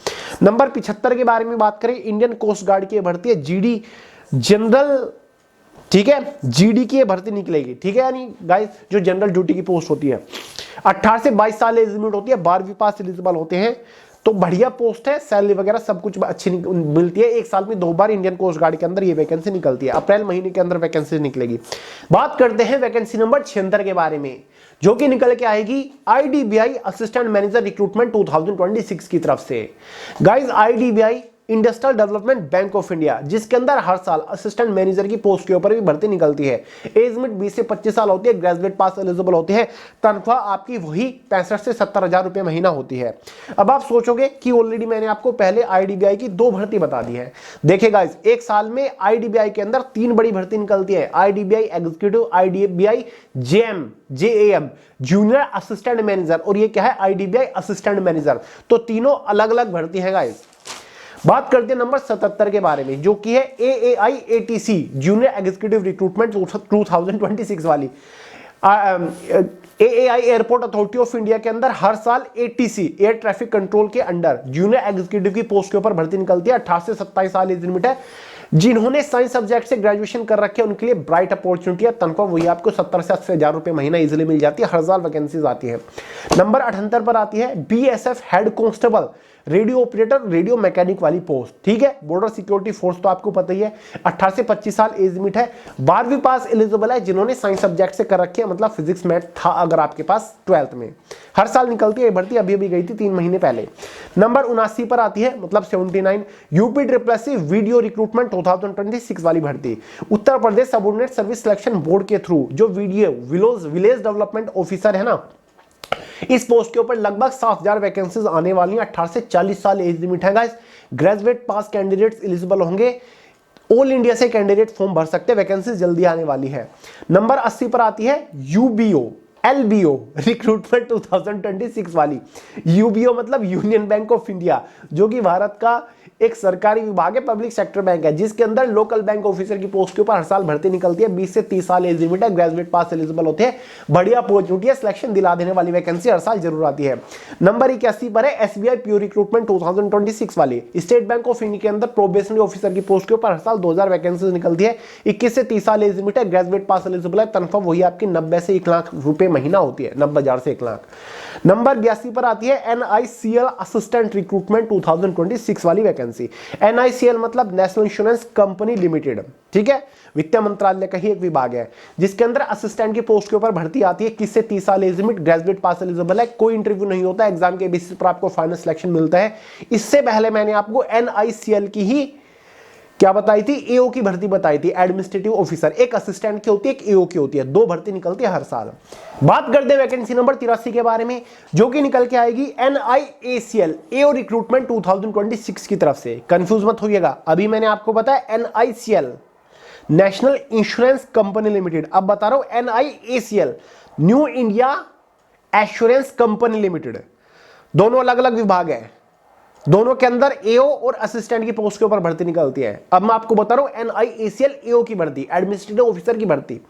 नंबर 75 के बारे में बात करें, इंडियन कोस्ट गार्ड की भर्ती है, जीडी जनरल, ठीक है, जीडी की ये भर्ती निकलेगी, ठीक है। यानी गाइस जो जनरल ड्यूटी की पोस्ट होती है, 18 से 22 साल एज लिमिट होती है, 12वीं पास एलिजिबल होते हैं। तो बढ़िया पोस्ट है, सैलरी वगैरह सब कुछ अच्छी मिलती है। एक साल में 2 बार इंडियन कोस्ट गार्ड के अंदर ये वैकेंसी निकलती है। अप्रैल महीने के अंदर वैकेंसी निकलेगी। बात करते हैं वैकेंसी नंबर 76 के बारे में, जो कि निकल के आएगी आईडीबीआई असिस्टेंट मैनेजर रिक्रूटमेंट 2026 की तरफ से। Guys IDBI industrial development bank of India, जिसके अंदर हर साल असिस्टेंट मैनेजर की पोस्ट के ऊपर भी भर्ती निकलती है। एज लिमिट 20 से 25 साल होती है, ग्रेजुएट पास एलिजिबल होते हैं। तनख्वाह आपकी वही 65 से 70 हजार रुपए महीना होती है। अब आप सोचोगे कि ऑलरेडी मैंने आपको पहले आईडीबीआई की 2 भर्ती बता दी है। देखिए गाइस, एक साल में आईडीबीआई के अंदर 3 बड़ी भर्ती निकलती है। IDBI executive, IDBI JM junior assistant manager, और ये क्या है, आईडीबीआई असिस्टेंट मैनेजर। तो तीनों अलग अलग भर्ती है गाइस। बात करते हैं नंबर 77 के बारे में, जो कि है AAI-ATC जूनियर एग्जीक्यूटिव रिक्रूटमेंट 2026 वाली। AAI airport authority of India के अंदर हर साल ATC एयर ट्रैफिक कंट्रोल के अंडर जूनियर एग्जीक्यूटिव की पोस्ट के ऊपर भर्ती निकलती है। 18 से 27 साल एज लिमिट है। जिन्होंने साइंस सब्जेक्ट से ग्रेजुएशन कर रखे हैं उनके लिए ब्राइट अपॉर्चुनिटी है। तनख्वाह वही आपको 70 से 80 हजार रुपए महीना इजीली मिल जाती है। हर साल वैकेंसीज आती है। नंबर 78 पर आती है BSF head constable radio operator, radio mechanic वाली पोस्ट, ठीक है। बॉर्डर सिक्योरिटी फोर्स तो आपको पता ही है। 18 से 25 साल एज लिमिट है। 12वीं पास एलिजिबल है जिन्होंने साइंस सब्जेक्ट से कर रखे हैं, मतलब फिजिक्स मैथ था अगर आपके पास 12th में। हर साल निकलती है भर्ती, अभी अभी गई थी 3 महीने पहले। नंबर 79 पर आती है, मतलब 79 UPSSC वीडियो रिक्रूटमेंट 2026 वाली भर्ती। Uttar Pradesh subordinate service selection board के थ्रू जो वीडियो विलेज डेवलपमेंट ऑफिसर है ना, इस पोस्ट के ऊपर लगभग 7,000 वैकेंसीज आने वाली हैं। 18 से 40 साल एज लिमिट है गाइस। ग्रेजुएट पास कैंडिडेट्स एलिजिबल होंगे। ऑल इंडिया से कैंडिडेट फॉर्म भर सकते हैं। वैकेंसीज जल्दी आने वाली है। नंबर 80 पर आती है UBO LBO रिक्रूटमेंट 2026 वाली। UBO मतलब यूनियन बैंक ऑफ इंडिया, जो कि भारत का एक सरकारी विभाग है, पब्लिक सेक्टर बैंक है, जिसके अंदर लोकल बैंक ऑफिसर की पोस्ट के ऊपर हर साल भर्ती निकलती है। 20 से 30 साल एज लिमिट है, ग्रेजुएट पास एलिजिबल होते हैं। बढ़िया अपॉर्चुनिटी है, सिलेक्शन दिला देने वाली वैकेंसी हर साल जरूर आती है। नंबर 81 पर है SBI प्योर रिक्रूटमेंट 2026 वाली। स्टेट बैंक ऑफ इंडिया के अंदर प्रोबेशनरी ऑफिसर की पोस्ट के ऊपर हर साल 2000 वैकेंसी निकलती है। 21 से 30 साल एज लिमिट है, ग्रेजुएट पास एलिजिबल है। तनख्वाह वही आपकी 90 से 1 लाख रुपए महीना होती है, 90,000 से 1 लाख। नंबर 82 पर आती है NICL असिस्टेंट रिक्रूटमेंट 2026 वाली वैकेंसी। NICL मतलब नेशनल इंश्योरेंस कंपनी लिमिटेड, ठीक है। वित्त मंत्रालय का ही एक विभाग है, जिसके अंदर असिस्टेंट की पोस्ट के ऊपर भर्ती आती है। 21 से 30 साल एज लिमिट, ग्रेजुएट पास एलिजिबल है। कोई इंटरव्यू नहीं होता, एग्जाम के बेसिस पर आपको फाइनल सिलेक्शन मिलता है। इससे पहले मैंने आपको NICL की ही क्या बताई थी, AO की भर्ती बताई थी, एडमिनिस्ट्रेटिव ऑफिसर। एक असिस्टेंट की होती है, एक AO की होती है। 2 भर्ती निकलती है हर साल। बात करते हैं वैकेंसी नंबर 83 के बारे में, जो कि निकल के आएगी NIACL AO रिक्रूटमेंट 2026 की तरफ से। कंफ्यूज मत होइएगा, अभी मैंने आपको बताया NICL national insurance company limited, अब बता रहा हूं NIACL new India assurance company limited. दोनों अलग अलग विभाग है, दोनों के अंदर एओ और असिस्टेंट की पोस्ट के ऊपर भर्ती निकलती है। अब मैं आपको बता रहा हूं NIACL एओ की भर्ती, एडमिनिस्ट्रेटिव ऑफिसर की भर्ती।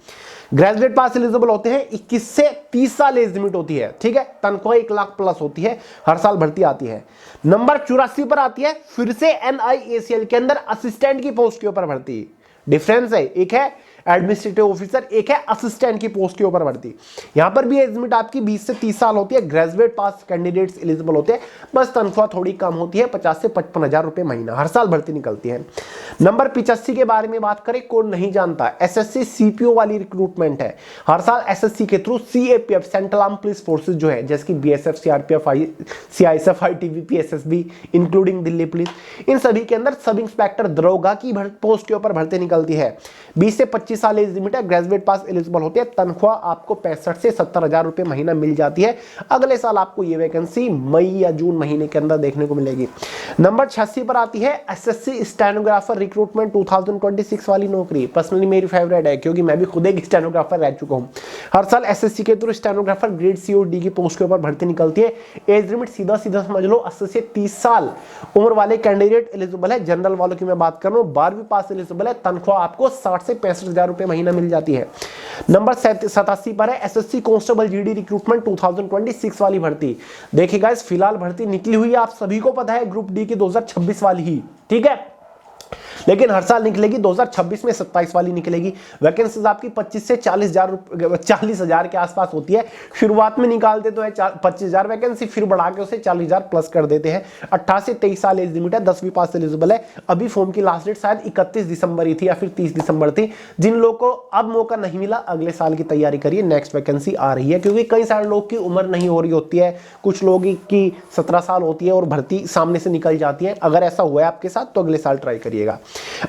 ग्रेजुएट पास एलिजिबल होते हैं, 21 से 30 साल एज लिमिट होती है, ठीक है। तनख्वाह 1 लाख प्लस होती है, हर साल भर्ती आती है। नंबर 84 पर आती है फिर से NIACL के अंदर असिस्टेंट की पोस्ट के ऊपर भर्ती। डिफरेंस है, एक है एडमिनिस्ट्रेटिव ऑफिसर, एक है असिस्टेंट की पोस्ट के ऊपर भर्ती। यहां पर भी एज लिमिट आपकी 20 से 30 साल होती है, ग्रेजुएट पास कैंडिडेट्स एलिजिबल होते हैं, बस तनख्वाह थोड़ी कम होती है, 50 से 55 हजार रुपए महीना, हर साल भर्ती निकलती है। नंबर 85 के बारे में बात करें, कौन नहीं जानता, SSC CPO वाली रिक्रूटमेंट है। हर साल SSC के through CAPF central arm police forces जो है, जैसे कि BSF, CRPF, CISF, ITBP, SSB including Delhi police, इन सभी के अंदर सब इंस्पेक्टर दरोगा की पोस्ट के ऊपर भर्ती निकलती है। 20 से 25 साल एज लिमिट है, ग्रेजुएट पास एलिजिबल होते हैं, तनख्वाह आपको 65 से 70 हजार रुपए महीना मिल जाती है। अगले साल आपको ये वैकेंसी मई या जून महीने के अंदर देखने को मिलेगी। नंबर 86 पर आती है SSC स्टेनोग्राफर रिक्रूटमेंट 2026 वाली नौकरी। पर्सनली मेरी फेवरेट है, क्योंकि मैं भी खुद एक स्टेनोग्राफर रह चुका हूं। हर साल SSC के थ्रू स्टेनोग्राफर ग्रेड C और D की पोस्ट के ऊपर भर्ती निकलती है। एज लिमिट सीधा सीधा समझ लो 80 से 30 साल उम्र वाले कैंडिडेट एलिजिबल है। जनरल वालों की मैं बात कर रहा हूं, 12वीं पास एलिजिबल है, तनख्वाह आपको 60 से 65 हजार रुपए महीना मिल जाती है। नंबर 87 पर है SSC कांस्टेबल GD रिक्रूटमेंट 2026 वाली भर्ती। देखिए गाइस, फिलहाल भर्ती निकली हुई है, आप सभी को पता है, ग्रुप D की 2026 वाली ही, ठीक है, लेकिन हर साल निकलेगी, 2026 में 27 वाली निकलेगी। वैकेंसीज आपकी 25 से 40 हजार के आसपास होती है। शुरुआत में निकालते तो है 25 हजार वैकेंसी, फिर बढ़ा के उसे 40 हजार प्लस कर देते हैं। 18 से 23 साल एज लिमिट है, 10वीं पास एलिजिबल है। अभी फॉर्म की लास्ट डेट शायद 31 दिसंबर ही थी या फिर 30 दिसंबर थी। जिन लोगों को अब मौका नहीं मिला, अगले साल की तैयारी करिए, नेक्स्ट वैकेंसी आ रही है, क्योंकि कई सारे लोग की उम्र नहीं हो रही होती है, कुछ लोगों की 17 साल होती है और भर्ती सामने से निकल जाती है। अगर ऐसा हुआ है आपके साथ तो अगले साल ट्राई करिएगा।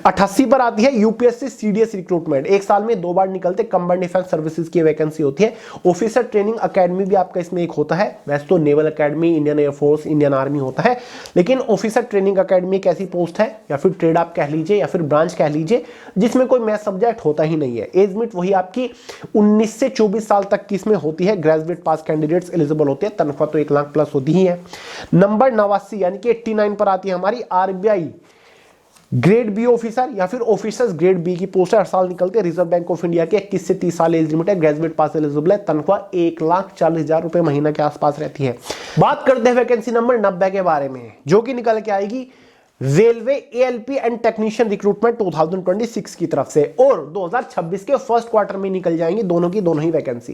88 पर आती है UPSC CDS रिक्रूटमेंट। एक साल में 2 बार निकलते, कंबाइंड डिफेंस सर्विसेज की वैकेंसी होती है। ऑफिसर ट्रेनिंग अकेडमी भी आपका इसमें एक होता है। वैसे तो naval academy, Indian air force, Indian army होता है, लेकिन ऑफिसर ट्रेनिंग अकेडमी एक ऐसी पोस्ट है, या फिर ट्रेड आप कह लीजिए, या फिर ब्रांच कह लीजिए, जिसमें कोई मैथ सब्जेक्ट होता ही नहीं है। एज लिमिट वही आपकी 19 से 24 साल तक की इसमें होती है। ग्रेजुएट पास कैंडिडेट्स एलिजिबल होते हैं, तनख्वाह तो 1 लाख प्लस होती ही है। नंबर 89 यानी कि 89 पर आती है हमारी RBI ग्रेड B ऑफिसर या फिर ऑफिसर्स ग्रेड B की पोस्ट हर साल निकलते हैं। रिजर्व बैंक ऑफ इंडिया के 21 से 30 साल एज लिमिट है, ग्रेजुएट पास एलिजिबल है, तनख्वाह 1,40,000 रुपए महीना के आसपास रहती है। बात करते हैं वैकेंसी नंबर 90 के बारे में, जो कि निकल के आएगी railway ALP and technician recruitment 2026 की तरफ से, और 2026 के फर्स्ट क्वार्टर में निकल जाएंगी दोनों की दोनों ही वैकेंसी।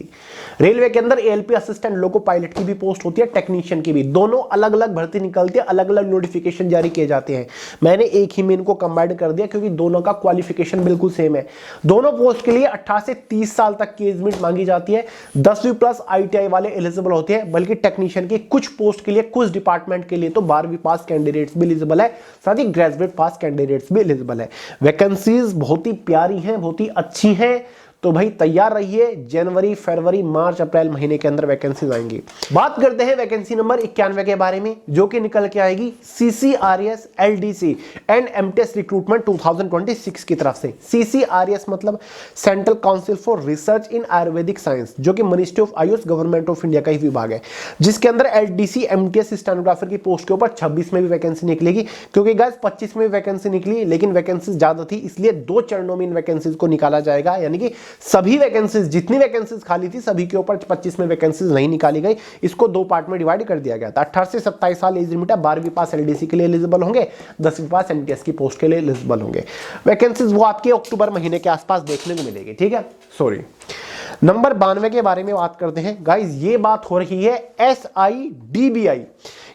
रेलवे के अंदर ALP असिस्टेंट लोको पायलट की भी पोस्ट होती है, टेक्नीशियन की भी, दोनों अलग अलग भर्ती निकलती है, अलग अलग नोटिफिकेशन जारी किए जाते हैं। मैंने एक ही में इनको कंबाइन कर दिया, क्योंकि दोनों का क्वालिफिकेशन बिल्कुल सेम है। दोनों पोस्ट के लिए 18 से 30 साल तक की एज लिमिट मांगी जाती है। 10वीं प्लस ITI वाले एलिजिबल होते हैं, बल्कि टेक्नीशियन की कुछ पोस्ट के लिए, कुछ डिपार्टमेंट के लिए तो 12वीं पास कैंडिडेट्स भी एलिजिबल है, साथ ही ग्रेजुएट पास कैंडिडेट्स भी एलिजिबल है। वैकेंसीज बहुत ही प्यारी हैं, बहुत ही अच्छी हैं, तो भाई तैयार रहिए। जनवरी, फरवरी, मार्च, अप्रैल महीने के अंदर वैकेंसीज आएंगी। बात करते हैं वैकेंसी नंबर 91 के बारे में, जो कि निकल के आएगी CCRS LDC and MTS recruitment 2026 की तरफ से। CCRS मतलब central council for research in Ayurvedic science, जो कि ministry of Ayush government of India का ही विभाग है, जिसके अंदर LDC MTS स्टेनोग्राफर की पोस्ट के ऊपर 26 में भी वैकेंसी निकलेगी। क्योंकि गाइस 25 में वैकेंसी निकली, लेकिन वैकेंसी ज्यादा थी, इसलिए 2 चरणों में इन वैकेंसीज को निकाला जाएगा। यानी कि सभी वैकेंसीज, जितनी वैकेंसीज खाली थी, सभी के ऊपर 25 में वैकेंसीज नहीं निकाली गई, इसको 2 पार्ट में डिवाइड कर दिया गया था। 18 से 27 साल एज लिमिट है, 12वीं पास LDC के लिए एलिजिबल होंगे, 10वीं पास MTS की पोस्ट के लिए एलिजिबल होंगे। वैकेंसीज वो आपके अक्टूबर महीने के आसपास देखने को मिलेगी, ठीक है। सॉरी, नंबर 92 के बारे में बात करते हैं। गाइस ये बात हो रही है SIDBI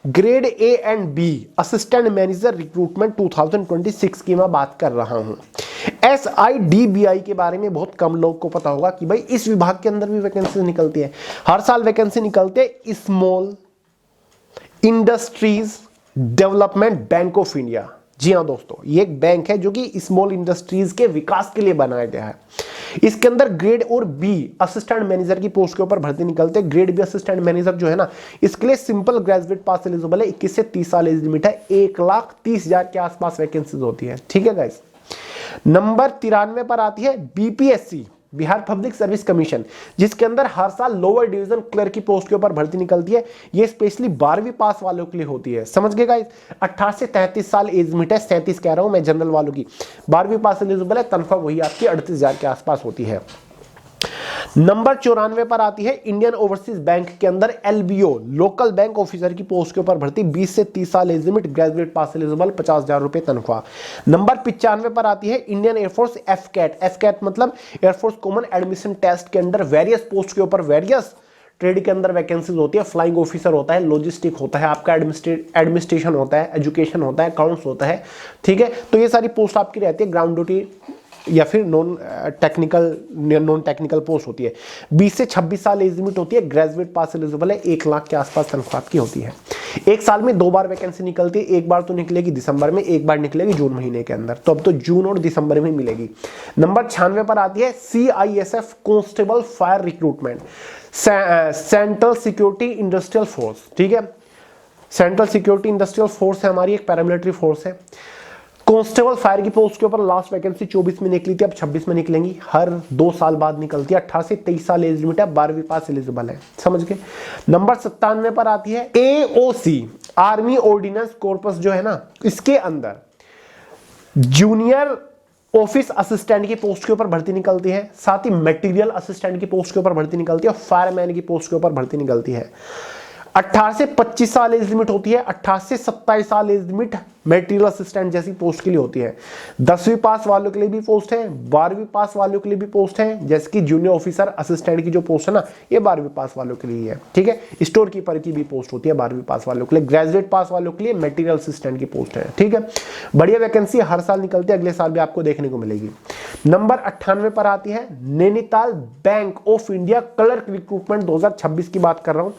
grade A and B assistant manager recruitment 2026 की मैं बात कर रहा हूं। SIDBI के बारे में बहुत कम लोग को पता होगा कि भाई इस विभाग के अंदर भी वैकेंसी निकलती है। हर साल वैकेंसी निकलते है small industries development bank of India. जी हाँ दोस्तों, ये एक बैंक है जो कि स्मॉल इंडस्ट्रीज के विकास के लिए बनाया गया है। इसके अंदर ग्रेड और B असिस्टेंट मैनेजर की पोस्ट के ऊपर भर्ती निकलते हैं। ग्रेड B असिस्टेंट मैनेजर जो है ना, इसके लिए सिंपल ग्रेजुएट पास एलिजिबल है, 21 से 30 साल एज लिमिट है, 1,30,000 के आसपास वैकेंसीज होती है, ठीक है गाइस। नंबर 93 पर आती है BPSC Bihar public service commission, जिसके अंदर हर साल लोअर डिवीजन क्लर्क की पोस्ट के ऊपर भर्ती निकलती है। ये स्पेशली 12वीं पास वालों के लिए होती है, समझ गए गाइस। 18 से 33 साल एज लिमिट है, 37 कह रहा हूं मैं जनरल वालों की। 12वीं पास एलिजिबल है, तनख्वाह वही आपकी 38,000 के आसपास होती है। नंबर 94 पर आती है इंडियन ओवरसीज बैंक के अंदर एलबीओ लोकल बैंक ऑफिसर की पोस्ट के ऊपर भर्ती, 20 से 30 साल एज लिमिट, ग्रेजुएट पास एलिजिबल, 50,000 रुपए तनख्वाह। नंबर 95 पर आती है इंडियन एयरफोर्स एफकैट मतलब एयरफोर्स कॉमन एडमिशन टेस्ट के अंदर वेरियस पोस्ट के ऊपर वेरियस ट्रेड के अंदर वैकेंसीज होती है। फ्लाइंग ऑफिसर होता है, लॉजिस्टिक होता है, आपका एडमिनिस्ट्रेशन होता है, एजुकेशन होता है, अकाउंट्स होता है, ठीक है। तो ये सारी पोस्ट आपकी रहती है, ग्राउंड ड्यूटी या फिर नॉन टेक्निकल पोस्ट होती है। 20 से 26 साल एज लिमिट होती है, ग्रेजुएट पास एलिजिबल है, 1 लाख के आसपास तनख्वाह की होती है। एक साल में 2 बार वैकेंसी निकलती है, एक बार तो निकलेगी दिसंबर में, एक बार निकलेगी जून महीने के अंदर। तो अब तो जून और दिसंबर में मिलेगी। नंबर 96 पर आती है CISF constable fire recruitment, central security industrial force, ठीक है। सेंट्रल सिक्योरिटी इंडस्ट्रियल फोर्स है हमारी, एक पैरामिलिट्री फोर्स है। कांस्टेबल फायर की पोस्ट के ऊपर लास्ट वैकेंसी 24 में निकली थी, अब 26 में निकलेंगी, हर 2 साल बाद निकलती है। 18 से 23 साल एज लिमिट है, 12वीं पास एलिजिबल है, समझ गए। नंबर 97 पर आती है AOC आर्मी ऑर्डिनेंस कॉर्पस जो है ना, इसके अंदर जूनियर ऑफिस असिस्टेंट की पोस्ट के ऊपर भर्ती निकलती है, साथ ही मटेरियल असिस्टेंट की पोस्ट के ऊपर भर्ती निकलती है, और फायरमैन की पोस्ट के ऊपर भर्ती निकलती है। 18 से 25 साल एज लिमिट होती है, 18 से 27 साल एज लिमिट मटेरियल असिस्टेंट जैसी पोस्ट के लिए होती है। 10वीं पास वालों के लिए भी पोस्ट है, 12वीं पास वालों के लिए भी पोस्ट है, जैसे कि जूनियर ऑफिसर असिस्टेंट की जो पोस्ट है ना, ये 12वीं पास वालों के लिए है, ठीक है। स्टोर कीपर की भी पोस्ट होती है 12वीं पास वालों के लिए। ग्रेजुएट पास वालों के लिए मटेरियल असिस्टेंट की पोस्ट है, ठीक है। बढ़िया वैकेंसी हर साल निकलती है, अगले साल भी आपको देखने को मिलेगी। नंबर 98 पर आती है Nainital bank of India clerk recruitment 2026 की बात कर रहा हूं।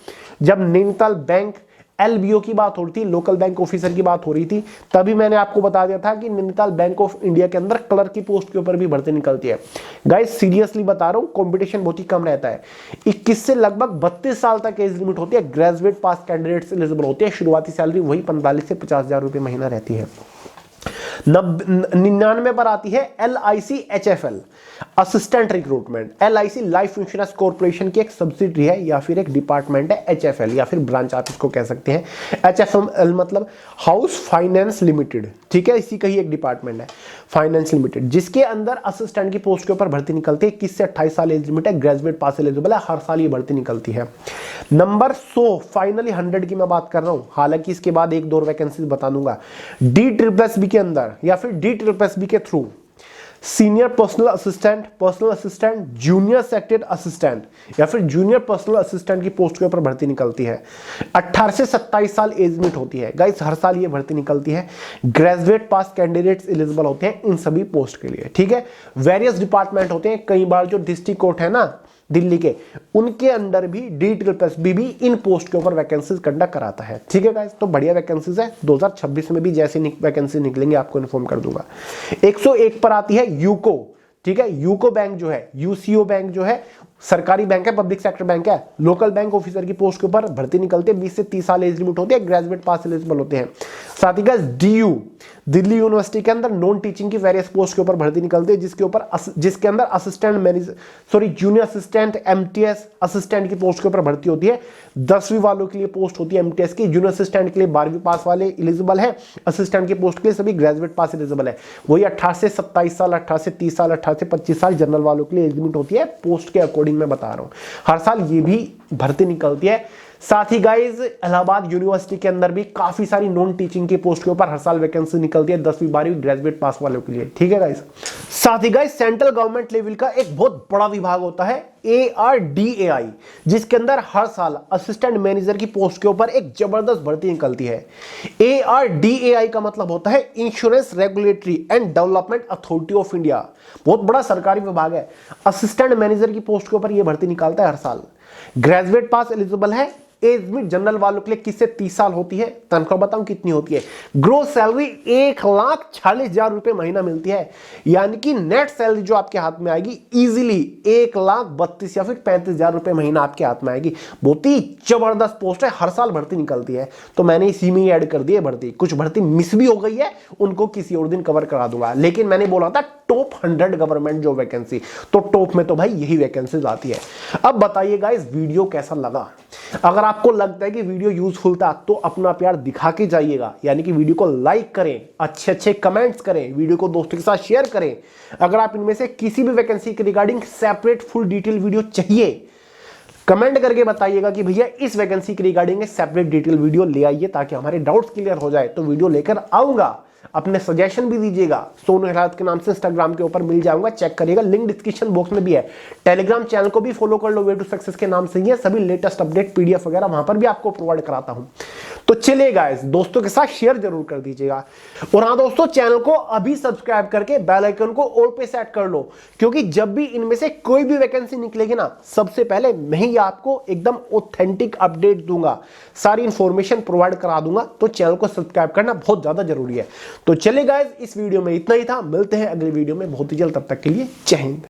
जब नैनीताल बैंक LBO की बात हो रही थी, लोकल बैंक ऑफिसर की बात हो रही थी, तभी मैंने आपको बता दिया था कि नैनीताल बैंक ऑफ इंडिया के अंदर क्लर्क की पोस्ट के ऊपर भी भर्ती निकलती है। गाइस सीरियसली बता रहा हूं, कंपटीशन बहुत ही कम रहता है। 21 से लगभग 32 साल तक एज लिमिट होती है, ग्रेजुएट पास कैंडिडेट्स एलिजिबल होते हैं। शुरुआती सैलरी वही 45 से 50,000 रुपए महीना रहती है। 99 पर आती है LIC HFL assistant recruitment. LIC life insurance corporation की एक सब्सिडरी है या फिर एक डिपार्टमेंट है, HFL या फिर ब्रांच आप इसको कह सकते हैं। HFL मतलब हाउस फाइनेंस लिमिटेड, ठीक है, इसी का ही एक डिपार्टमेंट है फाइनेंस लिमिटेड, जिसके अंदर असिस्टेंट की पोस्ट के ऊपर भर्ती निकलती है। 21 से 28 साल एज लिमिट है, ग्रेजुएट पास एलिजिबल है, हर साल ये भर्ती निकलती है। नंबर 100 फाइनली 100 की मैं बात कर रहा हूं, हालांकि इसके बाद 1-2 वैकेंसीज बता दूंगा। DSSB के अंदर या फिर DSSB के through senior personal assistant, junior secretary assistant या फिर जूनियर पर्सनल असिस्टेंट की पोस्ट के ऊपर भर्ती निकलती है। 18 से 27 साल एज लिमिट होती है। गाइस हर साल ये भर्ती निकलती है। ग्रेजुएट पास कैंडिडेट्स एलिजिबल होते हैं इन सभी पोस्ट के लिए, ठीक है। वेरियस डिपार्टमेंट होते हैं, कई बार जो डिस्ट्रिक्ट कोर्ट है ना दिल्ली के, उनके अंदर भी DSSB भी इन पोस्ट के ऊपर वैकेंसीज कंडक्ट कराता है, ठीक है गाइस। तो बढ़िया वैकेंसीज है, 2026 में भी जैसे वैकेंसी निकलेंगे आपको इन्फॉर्म कर दूंगा। 101 पर आती है यूको, ठीक है। यूको बैंक जो है, UCO बैंक जो है, सरकारी बैंक है, पब्लिक सेक्टर बैंक है। लोकल बैंक ऑफिसर की पोस्ट के ऊपर भर्ती निकलती है, 20 से 30 साल एज लिमिट होती है, ग्रेजुएट पास एलिजिबल होते हैं। साथ ही गाइस DU दिल्ली यूनिवर्सिटी के अंदर नॉन टीचिंग की वेरियस पोस्ट के ऊपर भर्ती निकलती है, जिसके अंदर assistant manager junior assistant MTS assistant की पोस्ट के ऊपर भर्ती होती है। 10वीं वालों के लिए पोस्ट होती है MTS की, जूनियर असिस्टेंट के लिए 12वीं पास वाले एलिजिबल है, असिस्टेंट की पोस्ट के लिए सभी ग्रेजुएट पास एलिजिबल है। वही 18 से 27 साल, 18 से 30 साल, 18 से 25 साल जनरल वालों के लिए एज लिमिट होती है, पोस्ट के अकॉर्डिंग मैं बता रहा हूं। हर साल ये भी भर्ती निकलती है। साथ ही गाइज इलाहाबाद यूनिवर्सिटी के अंदर भी काफी सारी नॉन टीचिंग की पोस्ट के ऊपर हर साल वैकेंसी निकलती है, 10वीं 12वीं ग्रेजुएट पास वालों के लिए, ठीक है गाइज। साथ ही गाइज सेंट्रल गवर्नमेंट लेवल का एक बहुत बड़ा विभाग होता है ARDAI, जिसके अंदर हर साल असिस्टेंट मैनेजर की पोस्ट के ऊपर एक जबरदस्त भर्ती निकलती है। ARDAI का मतलब होता है insurance regulatory and development authority of India, बहुत बड़ा सरकारी विभाग है। असिस्टेंट मैनेजर की पोस्ट के ऊपर यह भर्ती निकालता है हर साल। ग्रेजुएट पास एलिजिबल है, एज में जनरल वालों के लिए 21 से 30 साल होती है। तनख्वाह बताऊं कितनी होती है? ग्रोस सैलरी 1,40,000 रुपए महीना मिलती है, यानी कि नेट सैलरी जो आपके हाथ में आएगी इजीली 1,32,000 या फिर 35,000 रुपए महीना आपके हाथ में आएगी। बहुत ही जबरदस्त पोस्ट है, हर साल भर्ती निकलती है, तो मैंने इसी में ही ऐड कर दी है भर्ती। कुछ भर्ती मिस भी हो गई है, उनको किसी और दिन कवर करा दूंगा, लेकिन मैंने बोला था टॉप 100 गवर्नमेंट जॉब वैकेंसी, तो टॉप में तो भाई यही वैकेंसीज आती है। अब बताइए गाइस वीडियो कैसा लगा? अगर आपको लगता है कि वीडियो यूजफुल था तो अपना प्यार दिखा के जाइएगा, यानी कि वीडियो को लाइक करें, अच्छे अच्छे कमेंट्स करें, वीडियो को दोस्तों के साथ शेयर करें। अगर आप इनमें से किसी भी वैकेंसी के regarding separate full detail video चाहिए, कमेंट करके बताइएगा कि भैया इस वैकेंसी के रिगार्डिंग सेपरेट डिटेल वीडियो ले आइए, ताकि हमारे डाउट्स क्लियर हो जाए। तो वीडियो लेकर आऊंगा, अपने सजेशन भी दीजिएगा। सोनू हिरावत के नाम से इंस्टाग्राम के ऊपर मिल जाऊंगा, चेक करिएगा, लिंक डिस्क्रिप्शन बॉक्स में भी है। टेलीग्राम चैनल को भी फॉलो कर लो, वे टू सक्सेस के नाम से ही है, सभी लेटेस्ट अपडेट पीडीएफ वगैरह वहां पर भी आपको प्रोवाइड कराता हूं। तो चलिए गाइस, दोस्तों के साथ शेयर जरूर कर दीजिएगा। और हाँ दोस्तों, चैनल को अभी सब्सक्राइब करके बेल आइकन को ऑल पे सेट कर लो, क्योंकि जब भी इनमें से कोई भी वैकेंसी निकलेगी ना, सबसे पहले मैं ही आपको एकदम ऑथेंटिक अपडेट दूंगा, सारी इंफॉर्मेशन प्रोवाइड करा दूंगा। तो चैनल को सब्सक्राइब करना बहुत ज्यादा जरूरी है। तो चलिए गाइस, इस वीडियो में इतना ही था, मिलते हैं अगले वीडियो में बहुत ही जल्द, तब तक के लिए जय हिंद।